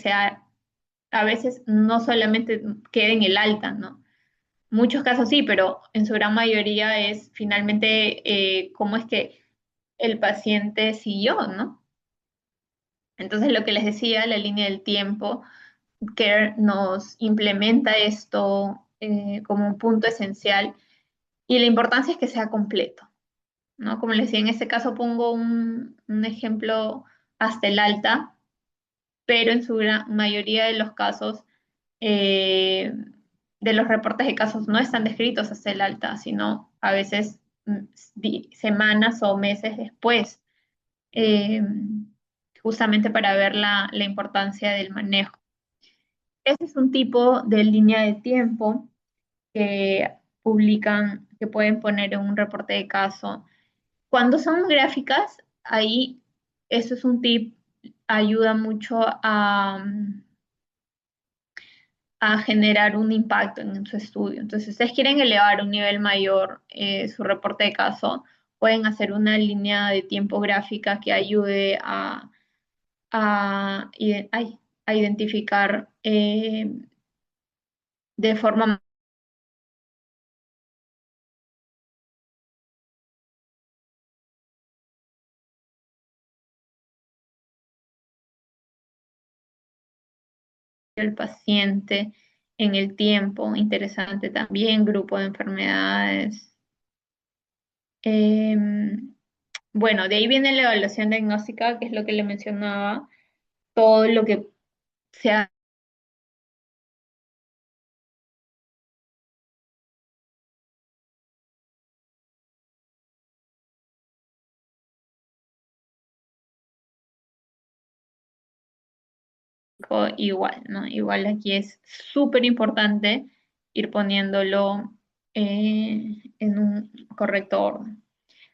a veces no solamente quede en el alta, ¿no? muchos casos sí, pero en su gran mayoría es finalmente cómo es que el paciente siguió, ¿no? Entonces, lo que les decía, la línea del tiempo, CARE nos implementa esto como un punto esencial y la importancia es que sea completo, ¿no? Como les decía, en este caso pongo un ejemplo hasta el alta, pero en su gran mayoría de los casos, eh, de los reportes de casos no están descritos hasta el alta, sino a veces semanas o meses después, eh, justamente para ver la importancia del manejo. Ese es un tipo de línea de tiempo que publican, que pueden poner en un reporte de caso. Cuando son gráficas, ahí eso es un tip, ayuda mucho a generar un impacto en su estudio. Entonces, si ustedes quieren elevar a un nivel mayor su reporte de caso, pueden hacer una línea de tiempo gráfica que ayude a identificar de forma el paciente en el tiempo, interesante también, grupo de enfermedades. Bueno, de ahí viene la evaluación diagnóstica, que es lo que le mencionaba, todo lo que se hace igual, ¿no? Igual aquí es súper importante ir poniéndolo en un correcto orden.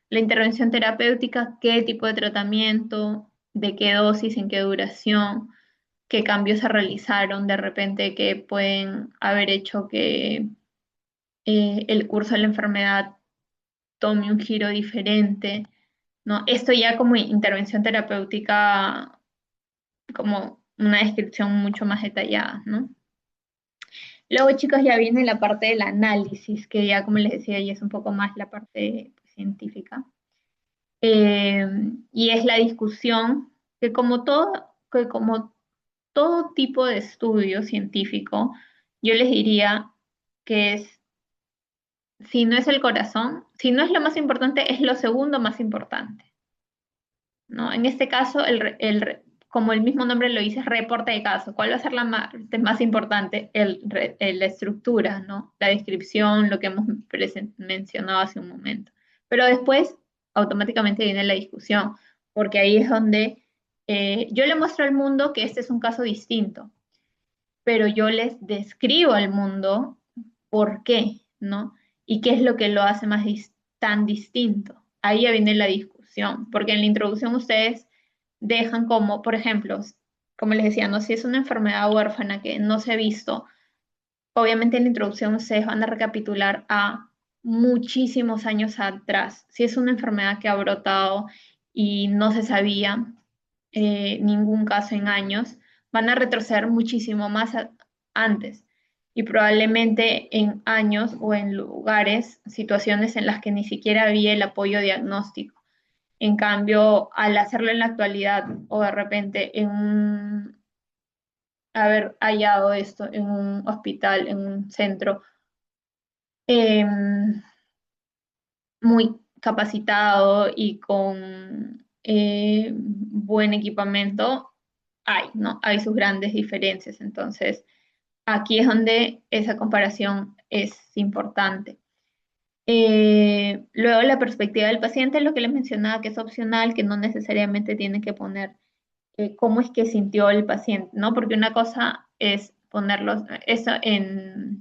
La intervención terapéutica, qué tipo de tratamiento, de qué dosis, en qué duración, qué cambios se realizaron de repente que pueden haber hecho que el curso de la enfermedad tome un giro diferente, ¿no? Esto ya como intervención terapéutica, como una descripción mucho más detallada, ¿no? Luego, chicos, ya viene la parte del análisis, que ya, como les decía, ya es un poco más la parte pues, científica. Y es la discusión que como todo tipo de estudio científico, yo les diría que es, si no es el corazón, si no es lo más importante, es lo segundo más importante, ¿no? En este caso, como el mismo nombre lo dice, es reporte de caso. ¿Cuál va a ser la más importante? La estructura, ¿no? La descripción, lo que hemos mencionado hace un momento. Pero después, automáticamente viene la discusión, porque ahí es donde yo le muestro al mundo que este es un caso distinto, pero yo les describo al mundo por qué, ¿no? Y qué es lo que lo hace tan distinto. Ahí ya viene la discusión, porque en la introducción ustedes dejan como, por ejemplo, como les decía, no, si es una enfermedad huérfana que no se ha visto, obviamente en la introducción ustedes van a recapitular a muchísimos años atrás. Si es una enfermedad que ha brotado y no se sabía ningún caso en años, van a retroceder muchísimo más antes y probablemente en años o en lugares, situaciones en las que ni siquiera había el apoyo diagnóstico. En cambio, al hacerlo en la actualidad o de repente haber hallado esto en un hospital, en un centro eh, muy capacitado y con buen equipamiento, ¿no? Hay sus grandes diferencias. Entonces, aquí es donde esa comparación es importante. Luego, la perspectiva del paciente, lo que les mencionaba, que es opcional, que no necesariamente tiene que poner cómo es que sintió el paciente, ¿no? Porque una cosa es ponerlo eso eh,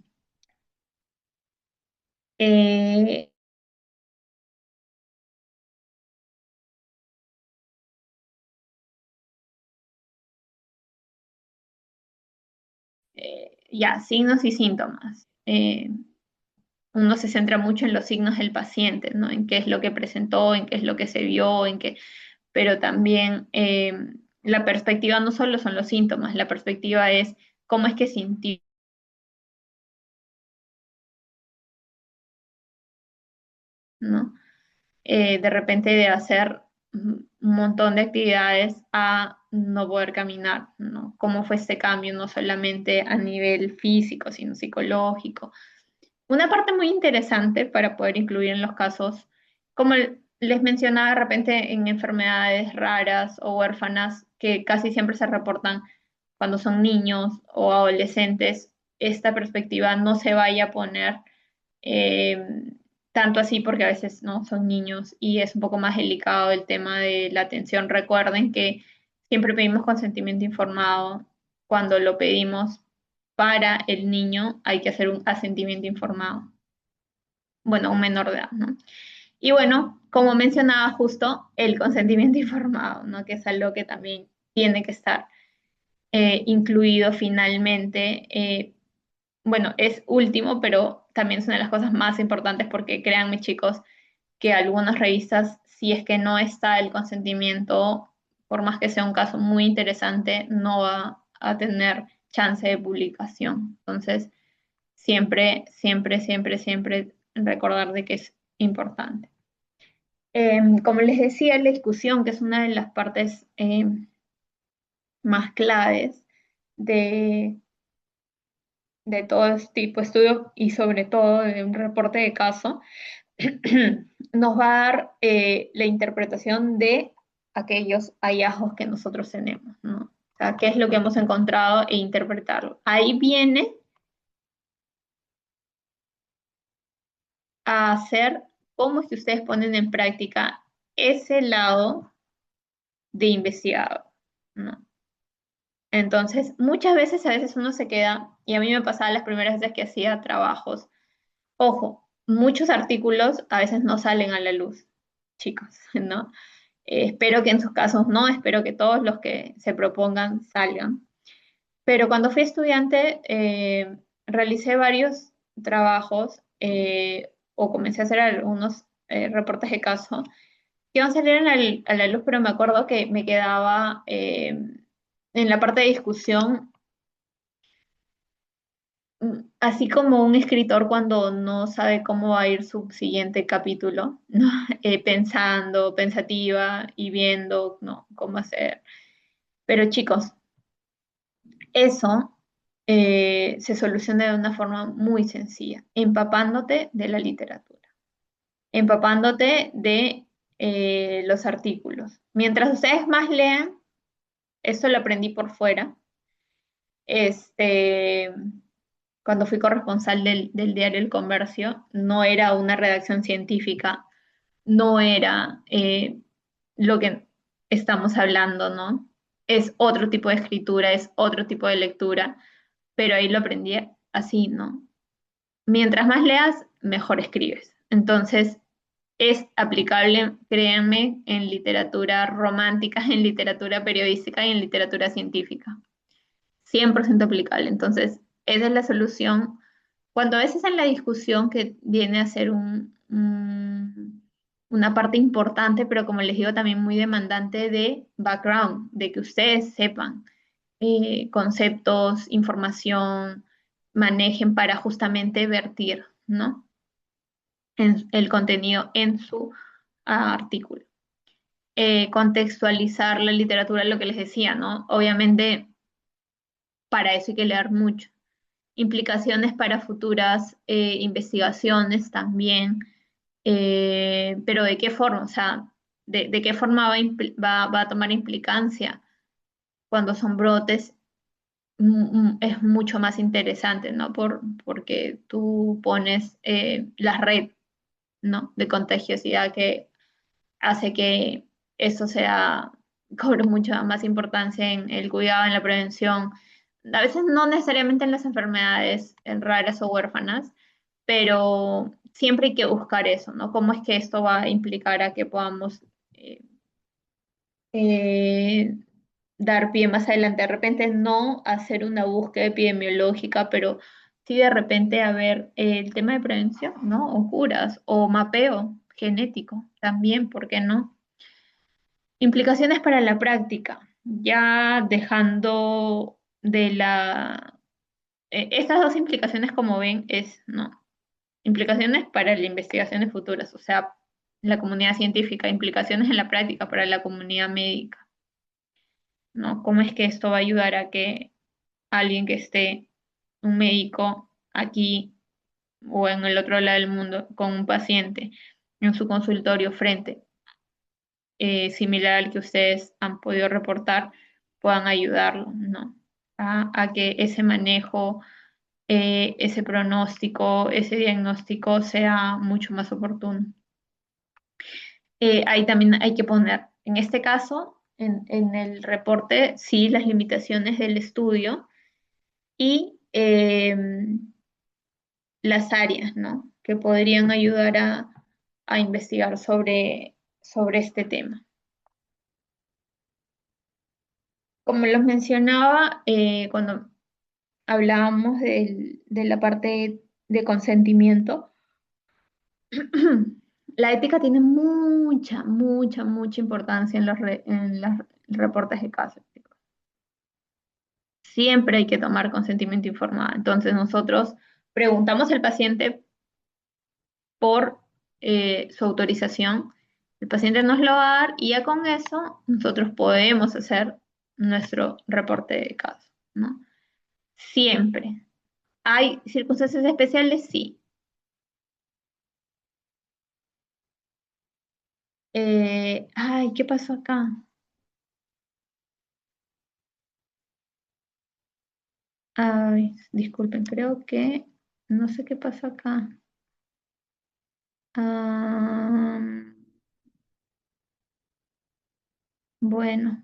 ya, signos y síntomas. Uno se centra mucho en los signos del paciente, ¿no? En qué es lo que presentó, en qué es lo que se vio, pero también la perspectiva no solo son los síntomas, la perspectiva es cómo es que sintió ¿no? De repente de hacer un montón de actividades a no poder caminar, ¿no? ¿Cómo fue este cambio, no solamente a nivel físico, sino psicológico? Una parte muy interesante para poder incluir en los casos, como les mencionaba de repente en enfermedades raras o huérfanas que casi siempre se reportan cuando son niños o adolescentes, esta perspectiva no se vaya a poner eh, tanto así porque a veces no son niños y es un poco más delicado el tema de la atención. Recuerden que siempre pedimos consentimiento informado. Cuando lo pedimos para el niño hay que hacer un asentimiento informado. Bueno, un menor de edad, ¿no? Y bueno, como mencionaba justo, el consentimiento informado, ¿no? Que es algo que también tiene que estar incluido finalmente. Bueno, es último, pero también es una de las cosas más importantes porque créanme, chicos, que algunas revistas, si es que no está el consentimiento, por más que sea un caso muy interesante, no va a tener chance de publicación. Entonces, siempre, siempre, siempre, siempre recordar de que es importante. Como les decía, la discusión, que es una de las partes más claves de, de todo este tipo de estudio y sobre todo de un reporte de caso, nos va a dar la interpretación de aquellos hallazgos que nosotros tenemos, ¿no? O sea, qué es lo que hemos encontrado e interpretarlo. Ahí viene a hacer cómo es que ustedes ponen en práctica ese lado de investigador, ¿no? Entonces, muchas veces, a veces uno se queda, y a mí me pasaba las primeras veces que hacía trabajos. Ojo, muchos artículos a veces no salen a la luz, chicos, ¿no? Espero que en sus casos no, espero que todos los que se propongan salgan. Pero cuando fui estudiante, realicé varios trabajos o comencé a hacer algunos reportes de caso que iban a salir a la luz, pero me acuerdo que me quedaba en la parte de discusión así como un escritor cuando no sabe cómo va a ir su siguiente capítulo, ¿no? Pensando, pensativa y viendo, ¿no? Cómo hacer. Pero chicos, eso se soluciona de una forma muy sencilla, empapándote de la literatura, empapándote de los artículos. Mientras ustedes más lean, esto lo aprendí por fuera, este, cuando fui corresponsal del diario El Comercio, no era una redacción científica, no era lo que estamos hablando, ¿no? Es otro tipo de escritura, es otro tipo de lectura, pero ahí lo aprendí así, ¿no? Mientras más leas, mejor escribes. Entonces, es aplicable, créanme, en literatura romántica, en literatura periodística y en literatura científica. 100% aplicable. Entonces, esa es la solución. Cuando a veces en la discusión que viene a ser una parte importante, pero como les digo, también muy demandante de background, de que ustedes sepan conceptos, información, manejen para justamente vertir, ¿no? El contenido en su artículo. Contextualizar la literatura, lo que les decía, ¿no? Obviamente, para eso hay que leer mucho. Implicaciones para futuras investigaciones también, pero ¿de qué forma? O sea, de qué forma va a tomar implicancia cuando son brotes? Es mucho más interesante, ¿no? Porque tú pones la red, ¿no? De contagiosidad que hace que eso sea, cobre mucha más importancia en el cuidado, en la prevención. A veces no necesariamente en las enfermedades raras o huérfanas, pero siempre hay que buscar eso, ¿no? ¿Cómo es que esto va a implicar a que podamos eh, eh, dar pie más adelante? De repente no hacer una búsqueda epidemiológica, pero sí de repente haber el tema de prevención, ¿no? O curas, o mapeo genético, también, ¿por qué no? Implicaciones para la práctica, ya dejando de estas dos implicaciones, como ven, es, ¿no? implicaciones para las investigaciones futuras, o sea, la comunidad científica, implicaciones en la práctica para la comunidad médica, ¿no? ¿Cómo es que esto va a ayudar a que alguien que esté, un médico aquí o en el otro lado del mundo, con un paciente en su consultorio frente, similar al que ustedes han podido reportar, puedan ayudarlo, ¿no? A que ese manejo, ese pronóstico, ese diagnóstico sea mucho más oportuno. Ahí también hay que poner, en este caso, en el reporte, sí, las limitaciones del estudio y las áreas, ¿no? Que podrían ayudar a investigar sobre este tema. Como los mencionaba, cuando hablábamos de la parte de consentimiento, la ética tiene mucha importancia en los reportes de casos. Siempre hay que tomar consentimiento informado. Entonces nosotros preguntamos al paciente por su autorización, el paciente nos lo va a dar y ya con eso nosotros podemos hacer nuestro reporte de caso, ¿no? Siempre. ¿Hay circunstancias especiales? Sí. Ay, ¿qué pasó acá? Ay, disculpen, creo que no sé qué pasó acá. Ah, bueno,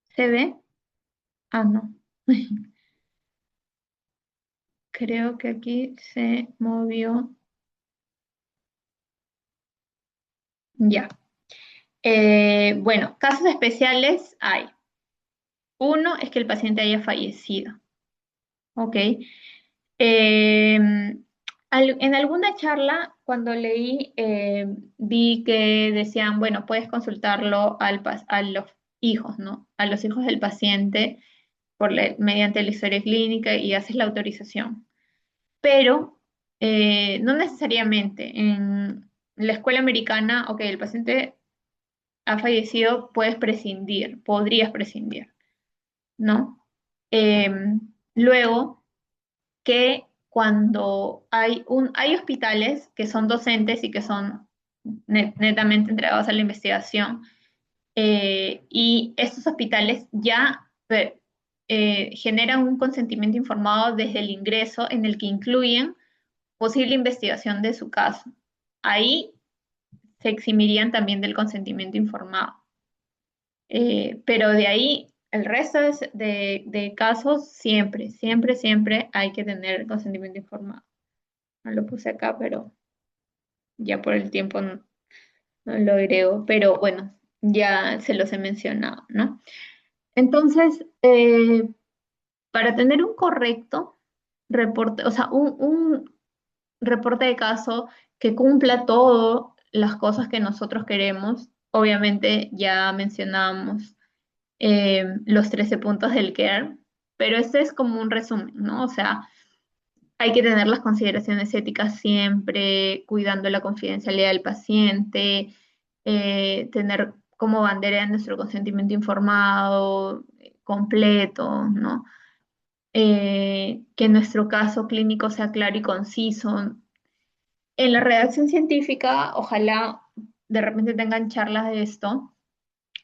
¿se ve? Ah, no. Creo que aquí se movió. Ya. Bueno, casos especiales hay. Uno es que el paciente haya fallecido. ¿Ok? Eh, en alguna charla, cuando leí, vi que decían, bueno, puedes consultarlo a los hijos, ¿no? A los hijos del paciente mediante la historia clínica y haces la autorización. Pero no necesariamente. En la escuela americana, ok, el paciente ha fallecido, puedes prescindir, podrías prescindir, ¿no? Eh, luego que cuando hay hospitales que son docentes y que son netamente entregados a la investigación, y estos hospitales ya generan un consentimiento informado desde el ingreso en el que incluyen posible investigación de su caso. Ahí se eximirían también del consentimiento informado. Pero de ahí, el resto de casos, siempre hay que tener consentimiento informado. No lo puse acá, pero ya por el tiempo no lo agrego. Pero bueno, ya se los he mencionado, ¿no? Entonces, para tener un correcto reporte, o sea, un reporte de caso que cumpla todas las cosas que nosotros queremos, obviamente ya mencionamos los 13 puntos del CARE, pero este es como un resumen, ¿no? O sea, hay que tener las consideraciones éticas siempre, cuidando la confidencialidad del paciente, tener como bandera nuestro consentimiento informado, completo, ¿no? Que nuestro caso clínico sea claro y conciso. En la redacción científica, ojalá de repente tengan charlas de esto,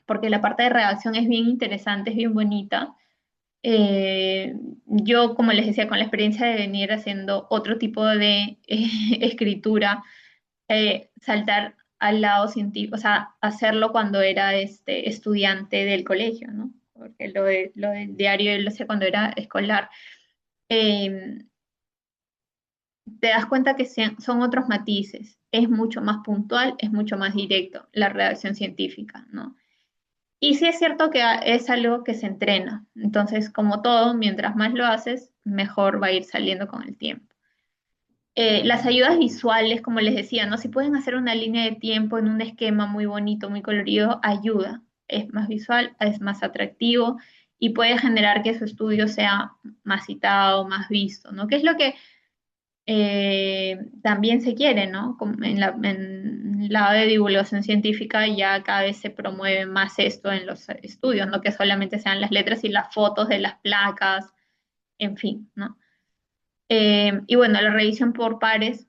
porque la parte de redacción es bien interesante, es bien bonita. Yo, como les decía, con la experiencia de venir haciendo otro tipo de escritura, saltar al lado científico, o sea, hacerlo cuando era estudiante del colegio, ¿no? Porque lo del diario lo hacía cuando era escolar. Eh, Te das cuenta que son otros matices, es mucho más puntual, es mucho más directo la redacción científica, ¿no? Y sí es cierto que es algo que se entrena. Entonces, como todo, mientras más lo haces, mejor va a ir saliendo con el tiempo. Las ayudas visuales, como les decía, ¿no? Si pueden hacer una línea de tiempo en un esquema muy bonito, muy colorido, ayuda. Es más visual, es más atractivo y puede generar que su estudio sea más citado, más visto, ¿no? ¿Qué es lo que también se quiere, ¿no? Como en el lado de divulgación científica ya cada vez se promueve más esto en los estudios, no que solamente sean las letras y las fotos de las placas, en fin, ¿no? Y bueno, la revisión por pares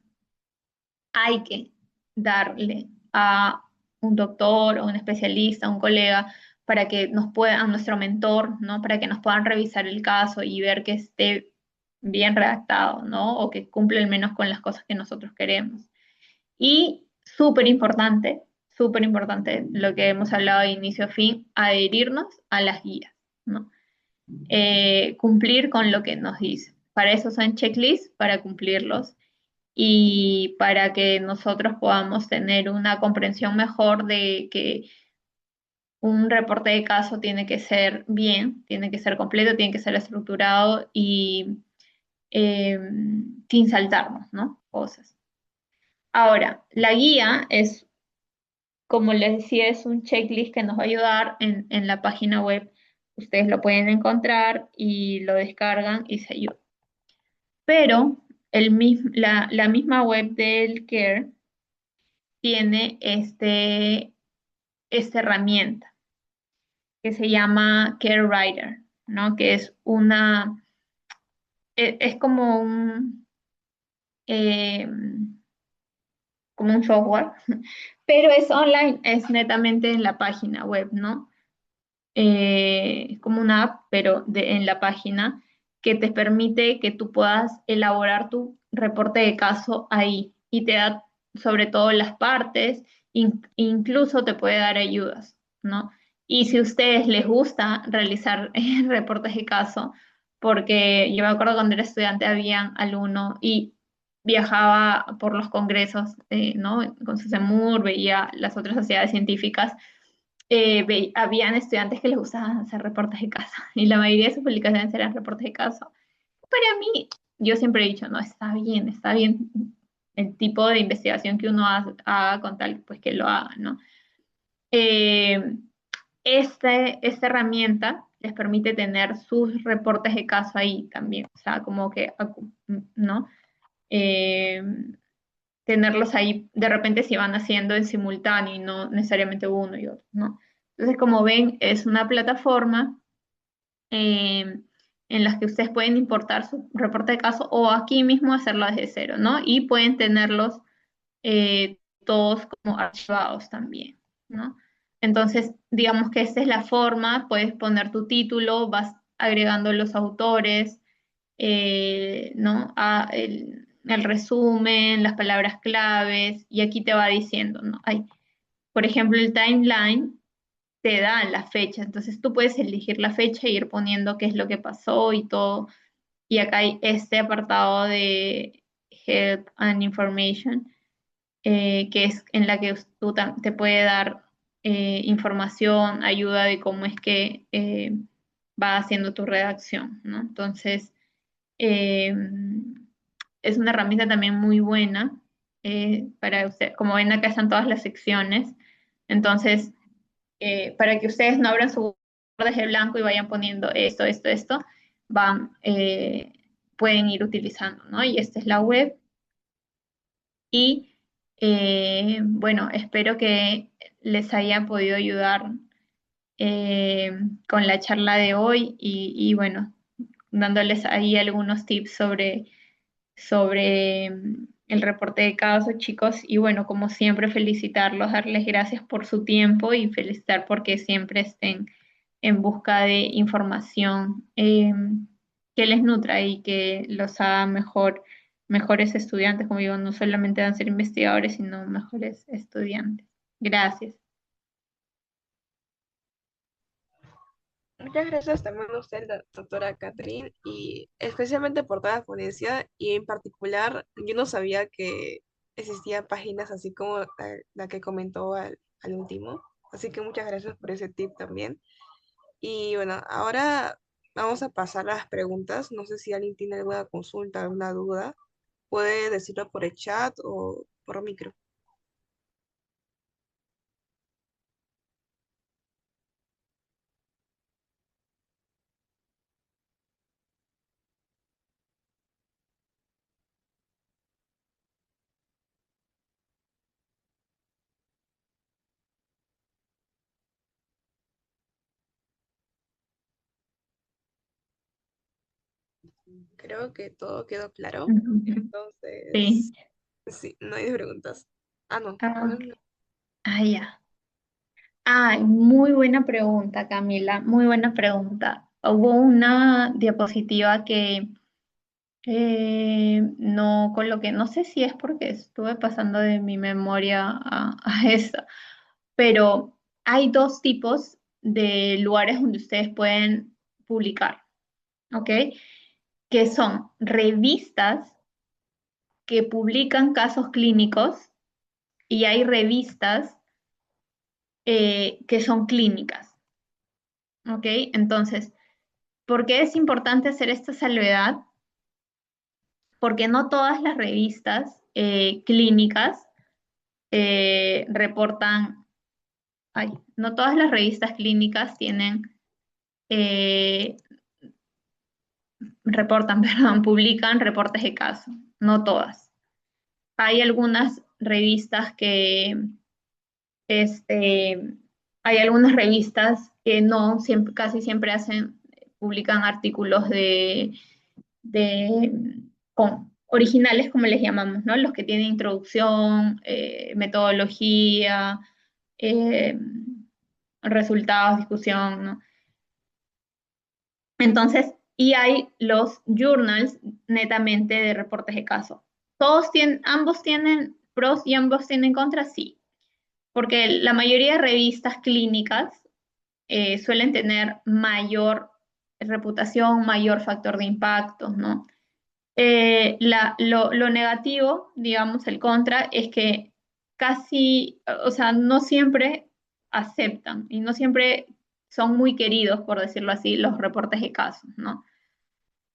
hay que darle a un doctor o un especialista, un colega, para que nos pueda, a nuestro mentor, ¿no? Para que nos puedan revisar el caso y ver que esté bien redactado, ¿no? O que cumple al menos con las cosas que nosotros queremos. Y súper importante lo que hemos hablado de inicio a fin, adherirnos a las guías, ¿no? Cumplir con lo que nos dice. Para eso son checklists, para cumplirlos y para que nosotros podamos tener una comprensión mejor de que un reporte de caso tiene que ser bien, tiene que ser completo, tiene que ser estructurado y eh, sin saltarnos, ¿no? Cosas. Ahora, la guía es, como les decía, es un checklist que nos va a ayudar en la página web. Ustedes lo pueden encontrar y lo descargan y se ayudan. Pero la misma web del CARE tiene esta herramienta que se llama Care Writer, ¿no? Que es es eh, como un software, pero es online, es netamente en la página web, ¿no? Es como una app, pero en la página que te permite que tú puedas elaborar tu reporte de caso ahí y te da sobre todo las partes, incluso te puede dar ayudas, ¿no? Y si a ustedes les gusta realizar reportes de caso, porque yo me acuerdo cuando era estudiante habían alumnos y viajaba por los congresos, ¿no? Con su CEMUR, veía las otras sociedades científicas habían estudiantes que les gustaban hacer reportes de caso y la mayoría de sus publicaciones eran reportes de caso. Para mí, yo siempre he dicho, no, está bien el tipo de investigación que uno haga con tal, pues que lo haga, ¿no? Eh, esta herramienta les permite tener sus reportes de caso ahí también, o sea, como que, ¿no? Eh, tenerlos ahí de repente si van haciendo en simultáneo y no necesariamente uno y otro, ¿no? Entonces, como ven, es una plataforma eh, en la que ustedes pueden importar su reporte de caso o aquí mismo hacerlo desde cero, ¿no? Y pueden tenerlos todos como archivados también, ¿no? Entonces, digamos que esta es la forma, puedes poner tu título, vas agregando los autores, ¿no? El resumen, las palabras claves, y aquí te va diciendo, ¿no? Hay, por ejemplo, el timeline te da la fecha, entonces tú puedes elegir la fecha e ir poniendo qué es lo que pasó y todo. Y acá hay este apartado de Help and Information, que es en la que te puede dar información, ayuda de cómo es que va haciendo tu redacción, ¿no? Entonces, eh, es una herramienta también muy buena para usted. Como ven, acá están todas las secciones. Entonces, para que ustedes no abran su Word de blanco y vayan poniendo esto, van, pueden ir utilizando, ¿no? Y esta es la web. Y bueno, espero que les haya podido ayudar eh, con la charla de hoy y bueno, dándoles ahí algunos tips sobre el reporte de casos, chicos. Y bueno, como siempre, felicitarlos, darles gracias por su tiempo y felicitar porque siempre estén en busca de información que les nutra y que los haga mejores estudiantes, como digo, no solamente van a ser investigadores, sino mejores estudiantes. Gracias. Muchas gracias también a usted, la doctora Catherine, y especialmente por toda la ponencia, y en particular, yo no sabía que existían páginas así como la que comentó al último, así que muchas gracias por ese tip también. Y bueno, ahora vamos a pasar a las preguntas. No sé si alguien tiene alguna consulta, alguna duda, puede decirlo por el chat o por micro. Creo que todo quedó claro. Ujú. Sí. Entonces, sí, no hay preguntas. Ah, no, Ah, ahora ok. no. Ya. Ay, muy buena pregunta, Camila, muy buena pregunta. Hubo una diapositiva que no coloqué, no sé si es porque estuve pasando de mi memoria a esa, pero hay dos tipos de lugares donde ustedes pueden publicar, ¿ok? Que son revistas que publican casos clínicos y hay revistas que son clínicas, ¿ok? Entonces, ¿por qué es importante hacer esta salvedad? Porque no todas las revistas clínicas reportan, ay, no todas las revistas clínicas tienen, eh, reportan, perdón, publican reportes de caso, no todas. Hay algunas revistas que, este, hay algunas revistas que no, siempre, casi siempre publican artículos de originales, como les llamamos, ¿no? Los que tienen introducción, metodología, eh, resultados, discusión, ¿no? Entonces, y hay los journals netamente de reportes de caso. Ambos tienen pros y ambos tienen contras, sí, porque la mayoría de revistas clínicas suelen tener mayor reputación, mayor factor de impacto, ¿no? Lo negativo, digamos, el contra, es que casi, o sea, no siempre aceptan y no siempre son muy queridos, por decirlo así, los reportes de casos, ¿no?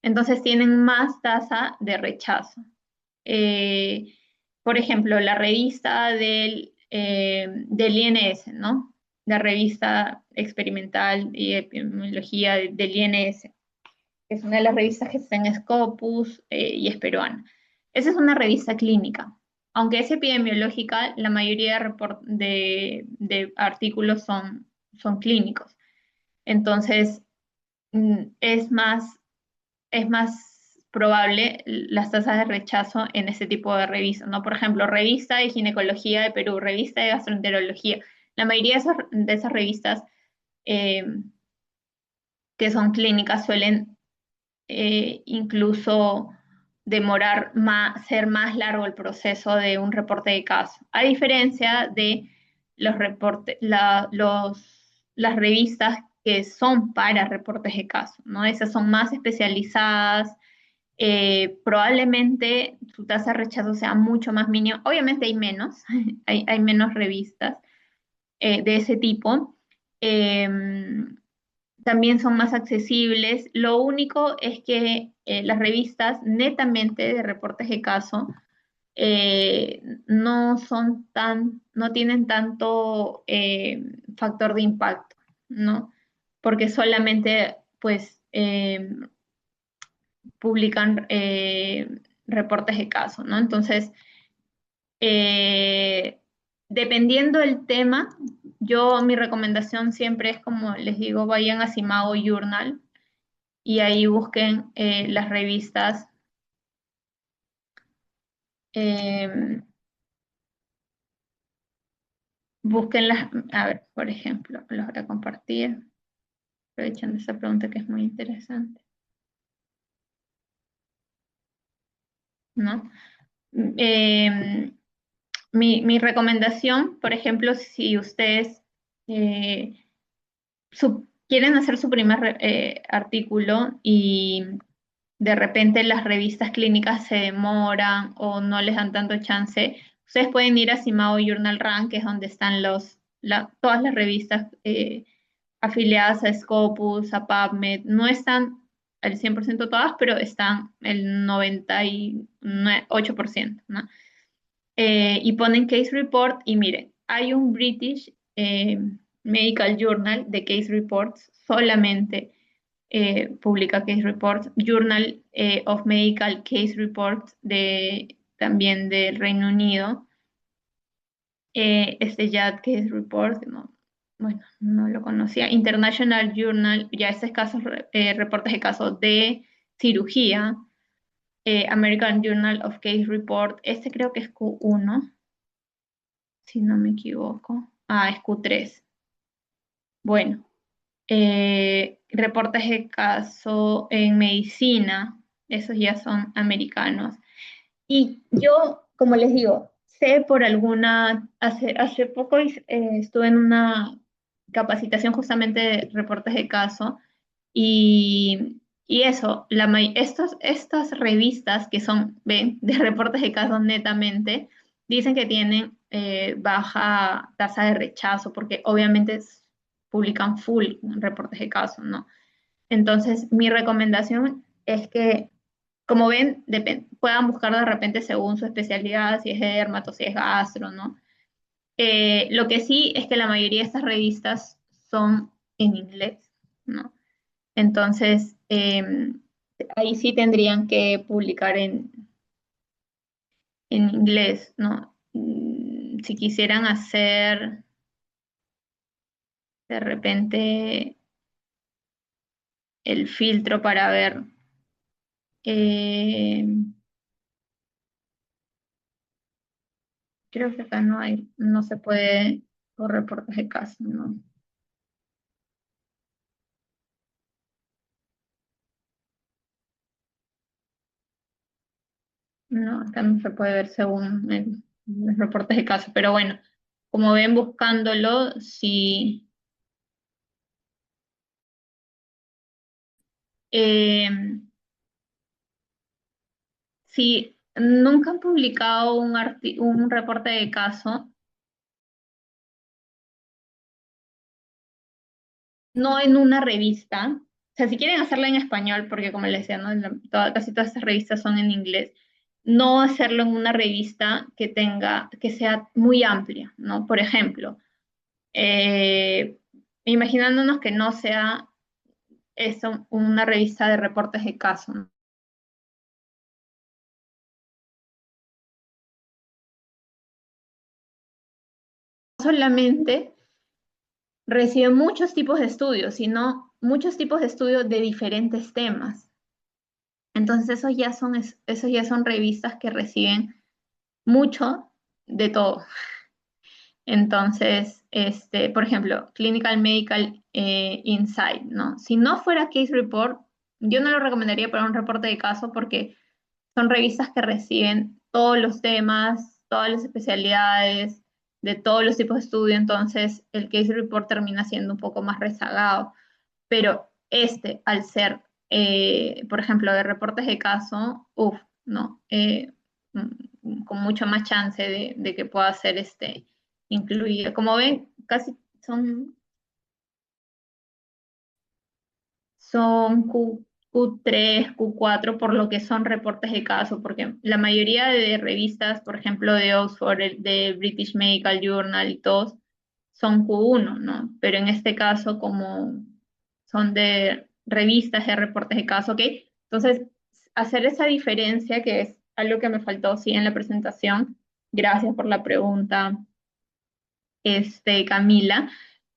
Entonces tienen más tasa de rechazo. Eh, por ejemplo, la revista del INS, ¿no? La revista experimental y epidemiología del INS, que es una de las revistas que está en Scopus y es peruana. Esa es una revista clínica. Aunque es epidemiológica, la mayoría de artículos son clínicos. Entonces, es más probable las tasas de rechazo en ese tipo de revistas, ¿no? Por ejemplo, revista de ginecología de Perú, revista de gastroenterología. La mayoría de esas revistas eh, que son clínicas suelen incluso ser más largo el proceso de un reporte de caso, a diferencia de los reportes, las revistas que son para reportes de caso, ¿no? Esas son más especializadas, probablemente su tasa de rechazo sea mucho más mínima. Obviamente hay menos, hay menos revistas de ese tipo. También son más accesibles. Lo único es que las revistas netamente de reportes de caso no tienen tanto factor de impacto, ¿no? Porque solamente, pues, publican reportes de caso, ¿no? Entonces, eh, dependiendo del tema, mi recomendación siempre es, como les digo, vayan a Simago Journal y ahí busquen las revistas, eh, búsquenlas, a ver, por ejemplo, los voy a compartir, aprovechando esa pregunta que es muy interesante, ¿no? Eh, mi recomendación, por ejemplo, si ustedes eh, quieren hacer su primer artículo y de repente las revistas clínicas se demoran o no les dan tanto chance, ustedes pueden ir a Simao Journal Rank, que es donde están todas las revistas afiliadas a Scopus, a PubMed. No están al 100% todas, pero están el 98%, ¿no? Y ponen Case Report y miren, hay un British Medical Journal de Case Reports, solamente publica Case Reports, Journal of Medical Case Reports también del Reino Unido, este JAD Case Report, no, bueno, no lo conocía, International Journal, ya este es casos, reportes de casos de cirugía, American Journal of Case Report, este creo que es Q1, si no me equivoco. Ah, es Q3. Bueno, reportes de caso en medicina, esos ya son americanos. Y yo, como les digo, sé por hace poco estuve en una capacitación justamente de reportes de caso y eso, estas revistas que son, ven, de reportes de caso netamente, dicen que tienen baja tasa de rechazo porque obviamente publican full reportes de caso, ¿no? Entonces, mi recomendación es que como ven, puedan buscar de repente según su especialidad, si es dermato, si es gastro, ¿no? Lo que sí es que la mayoría de estas revistas son en inglés, ¿no? Entonces, ahí sí tendrían que publicar en inglés, ¿no? Si quisieran hacer de repente el filtro para ver eh, creo que acá no se puede por reportes de caso, ¿no? No, acá no se puede ver según los reportes de caso, pero bueno, como ven buscándolo, eh, si nunca han publicado un reporte de caso, no en una revista, o sea, si quieren hacerlo en español, porque como les decía, ¿no? Casi todas estas revistas son en inglés, no hacerlo en una revista que sea muy amplia, ¿no? Por ejemplo, eh, imaginándonos que no sea eso una revista de reportes de caso, ¿no? Solamente recibe muchos tipos de estudios, sino muchos tipos de estudios de diferentes temas. Entonces esos ya son revistas que reciben mucho de todo. Entonces, por ejemplo, Clinical Medical Insight, ¿no? Si no fuera Case Report, yo no lo recomendaría para un reporte de caso porque son revistas que reciben todos los temas, todas las especialidades, de todos los tipos de estudio, entonces el Case Report termina siendo un poco más rezagado. Pero al ser, por ejemplo, de reportes de caso, uff, ¿no? Con mucho más chance de que pueda ser incluido. Como ven, casi son Q3, Q4, por lo que son reportes de caso, porque la mayoría de revistas, por ejemplo, de Oxford, de British Medical Journal y todos, son Q1, ¿no? Pero en este caso, como son de revistas de reportes de caso, ¿ok? Entonces, hacer esa diferencia, que es algo que me faltó, sí, en la presentación. Gracias por la pregunta, Camila.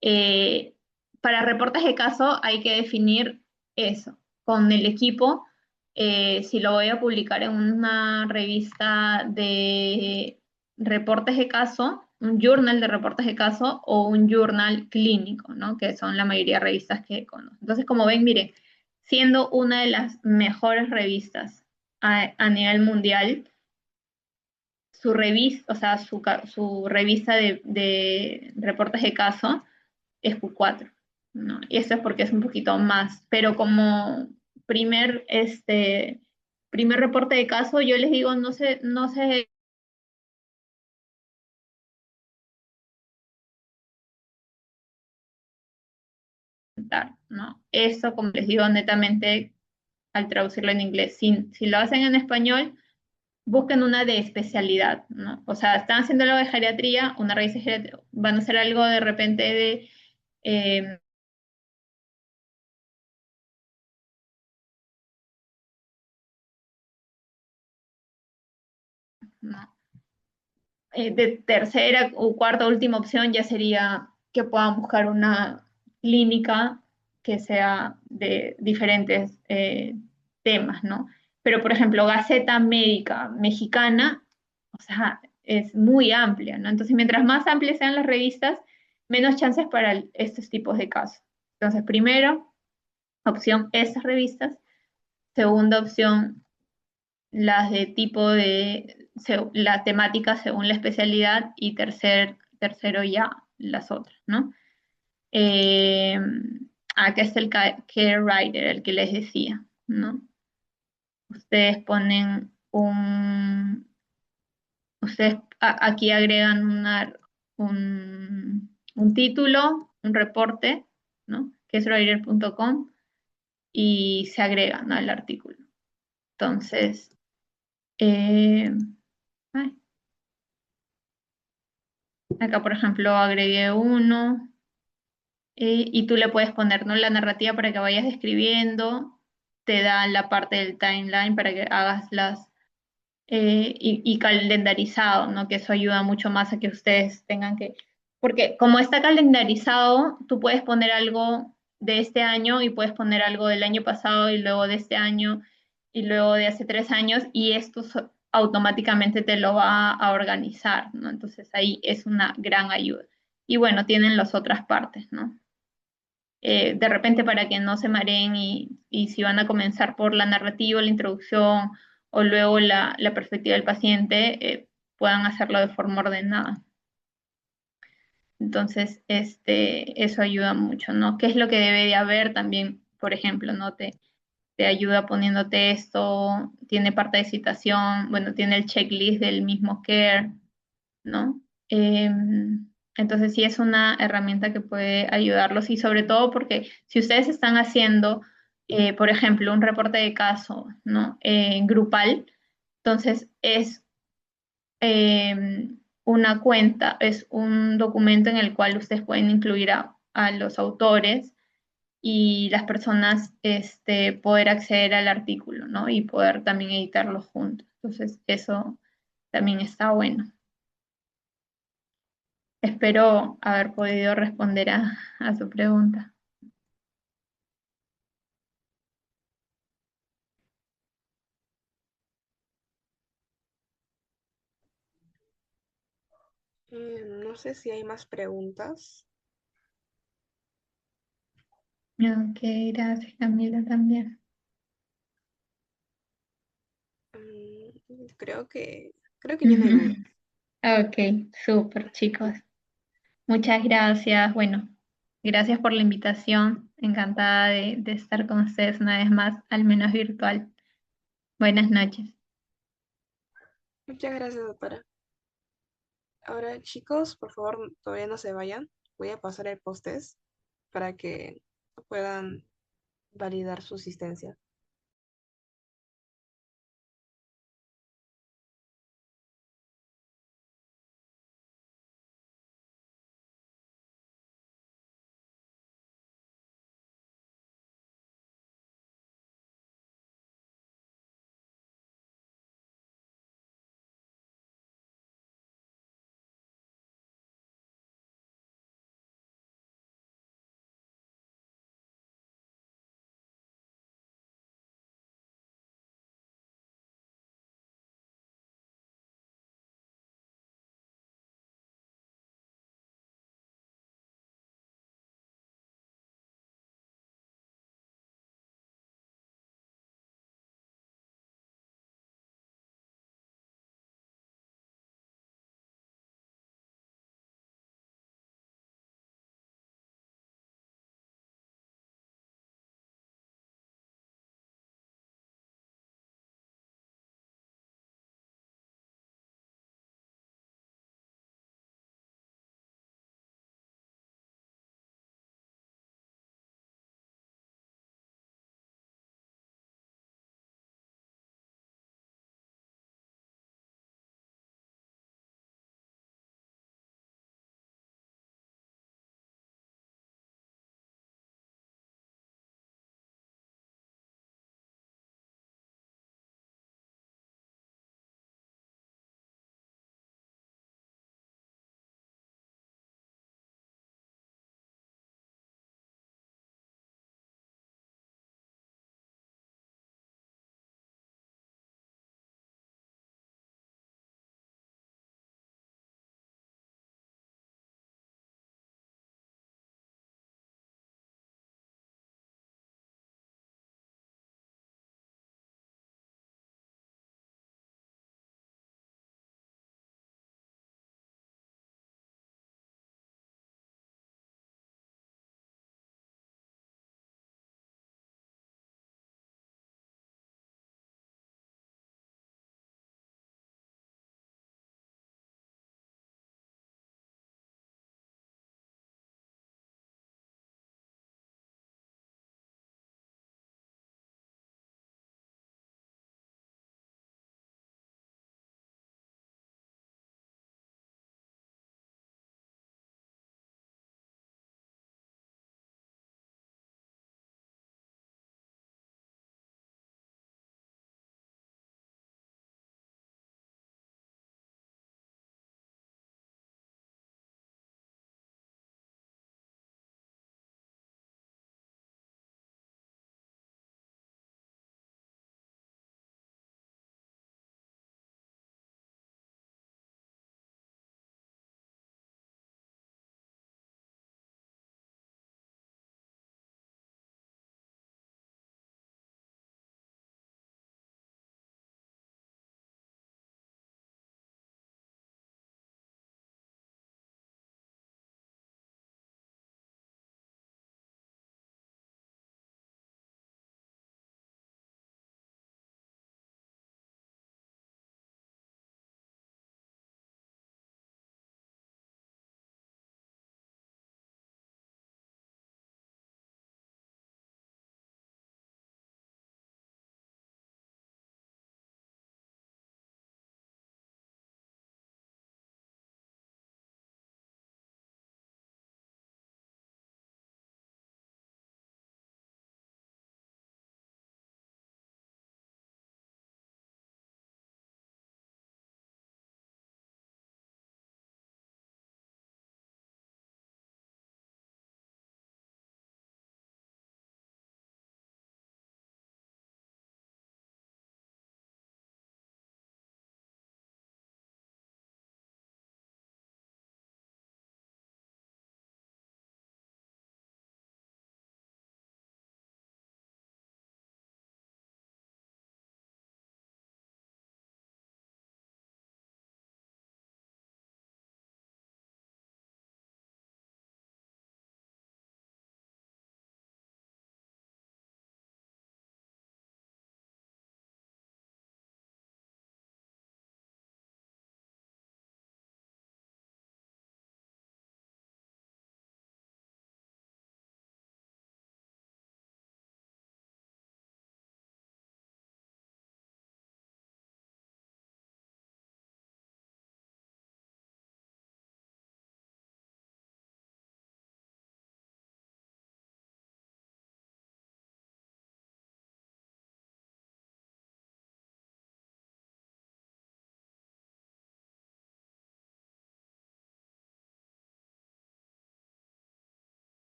Eh, para reportes de caso hay que definir eso con el equipo. Si lo voy a publicar en una revista de reportes de caso, un journal de reportes de caso o un journal clínico, ¿no? Que son la mayoría de revistas que conozco. Entonces, como ven, miren, siendo una de las mejores revistas a nivel mundial, su revista, o sea, su revista de reportes de caso es Q4, ¿no? Y eso es porque es un poquito más, pero como primer reporte de caso, yo les digo, no sé, ¿no? Eso, como les digo, netamente al traducirlo en inglés. Si lo hacen en español, busquen una de especialidad, ¿no? O sea, están haciendo algo de geriatría, una revista de geriatría, van a hacer algo de repente eh, ¿no? De tercera o cuarta última opción ya sería que puedan buscar una clínica que sea de diferentes temas, ¿no? Pero, por ejemplo, Gaceta Médica Mexicana, o sea, es muy amplia, ¿no? Entonces, mientras más amplias sean las revistas, menos chances para estos tipos de casos. Entonces, primero, opción, estas revistas. Segunda opción, las de tipo de, la temática según la especialidad. Y tercero ya las otras, ¿no? Eh, Acá está el Care Writer, el que les decía, ¿no? Ustedes ponen ustedes aquí agregan un título, un reporte, ¿no? Que es writer.com y se agrega, ¿no?, al artículo. Entonces, eh, ay, acá por ejemplo agregué uno, y tú le puedes poner, ¿no?, la narrativa para que vayas describiendo, te da la parte del timeline para que hagas y calendarizado, ¿no? Que eso ayuda mucho más a que ustedes tengan que, porque como está calendarizado, tú puedes poner algo de este año y puedes poner algo del año pasado y luego de este año y luego de hace 3 años, y esto automáticamente te lo va a organizar, ¿no? Entonces ahí es una gran ayuda. Y bueno, tienen las otras partes, ¿no? De repente para que no se mareen y si van a comenzar por la narrativa, la introducción o luego la perspectiva del paciente, puedan hacerlo de forma ordenada. Entonces, eso ayuda mucho, ¿no? ¿Qué es lo que debe de haber también? Por ejemplo, ¿no? Te ayuda poniéndote esto, tiene parte de citación, bueno, tiene el checklist del mismo care, ¿no? Entonces sí es una herramienta que puede ayudarlos, y sobre todo porque si ustedes están haciendo, por ejemplo, un reporte de caso, ¿no?, grupal, entonces es una cuenta, es un documento en el cual ustedes pueden incluir a los autores y las personas, poder acceder al artículo, ¿no? Y poder también editarlo juntos. Entonces eso también está bueno. Espero haber podido responder a su pregunta. No sé si hay más preguntas. Ok, gracias Camila también. Creo que ya no hay duda. Ok, súper chicos. Muchas gracias. Bueno, gracias por la invitación. Encantada de estar con ustedes una vez más, al menos virtual. Buenas noches. Muchas gracias, doctora. Ahora, chicos, por favor, todavía no se vayan. Voy a pasar el post-test para que puedan validar su asistencia.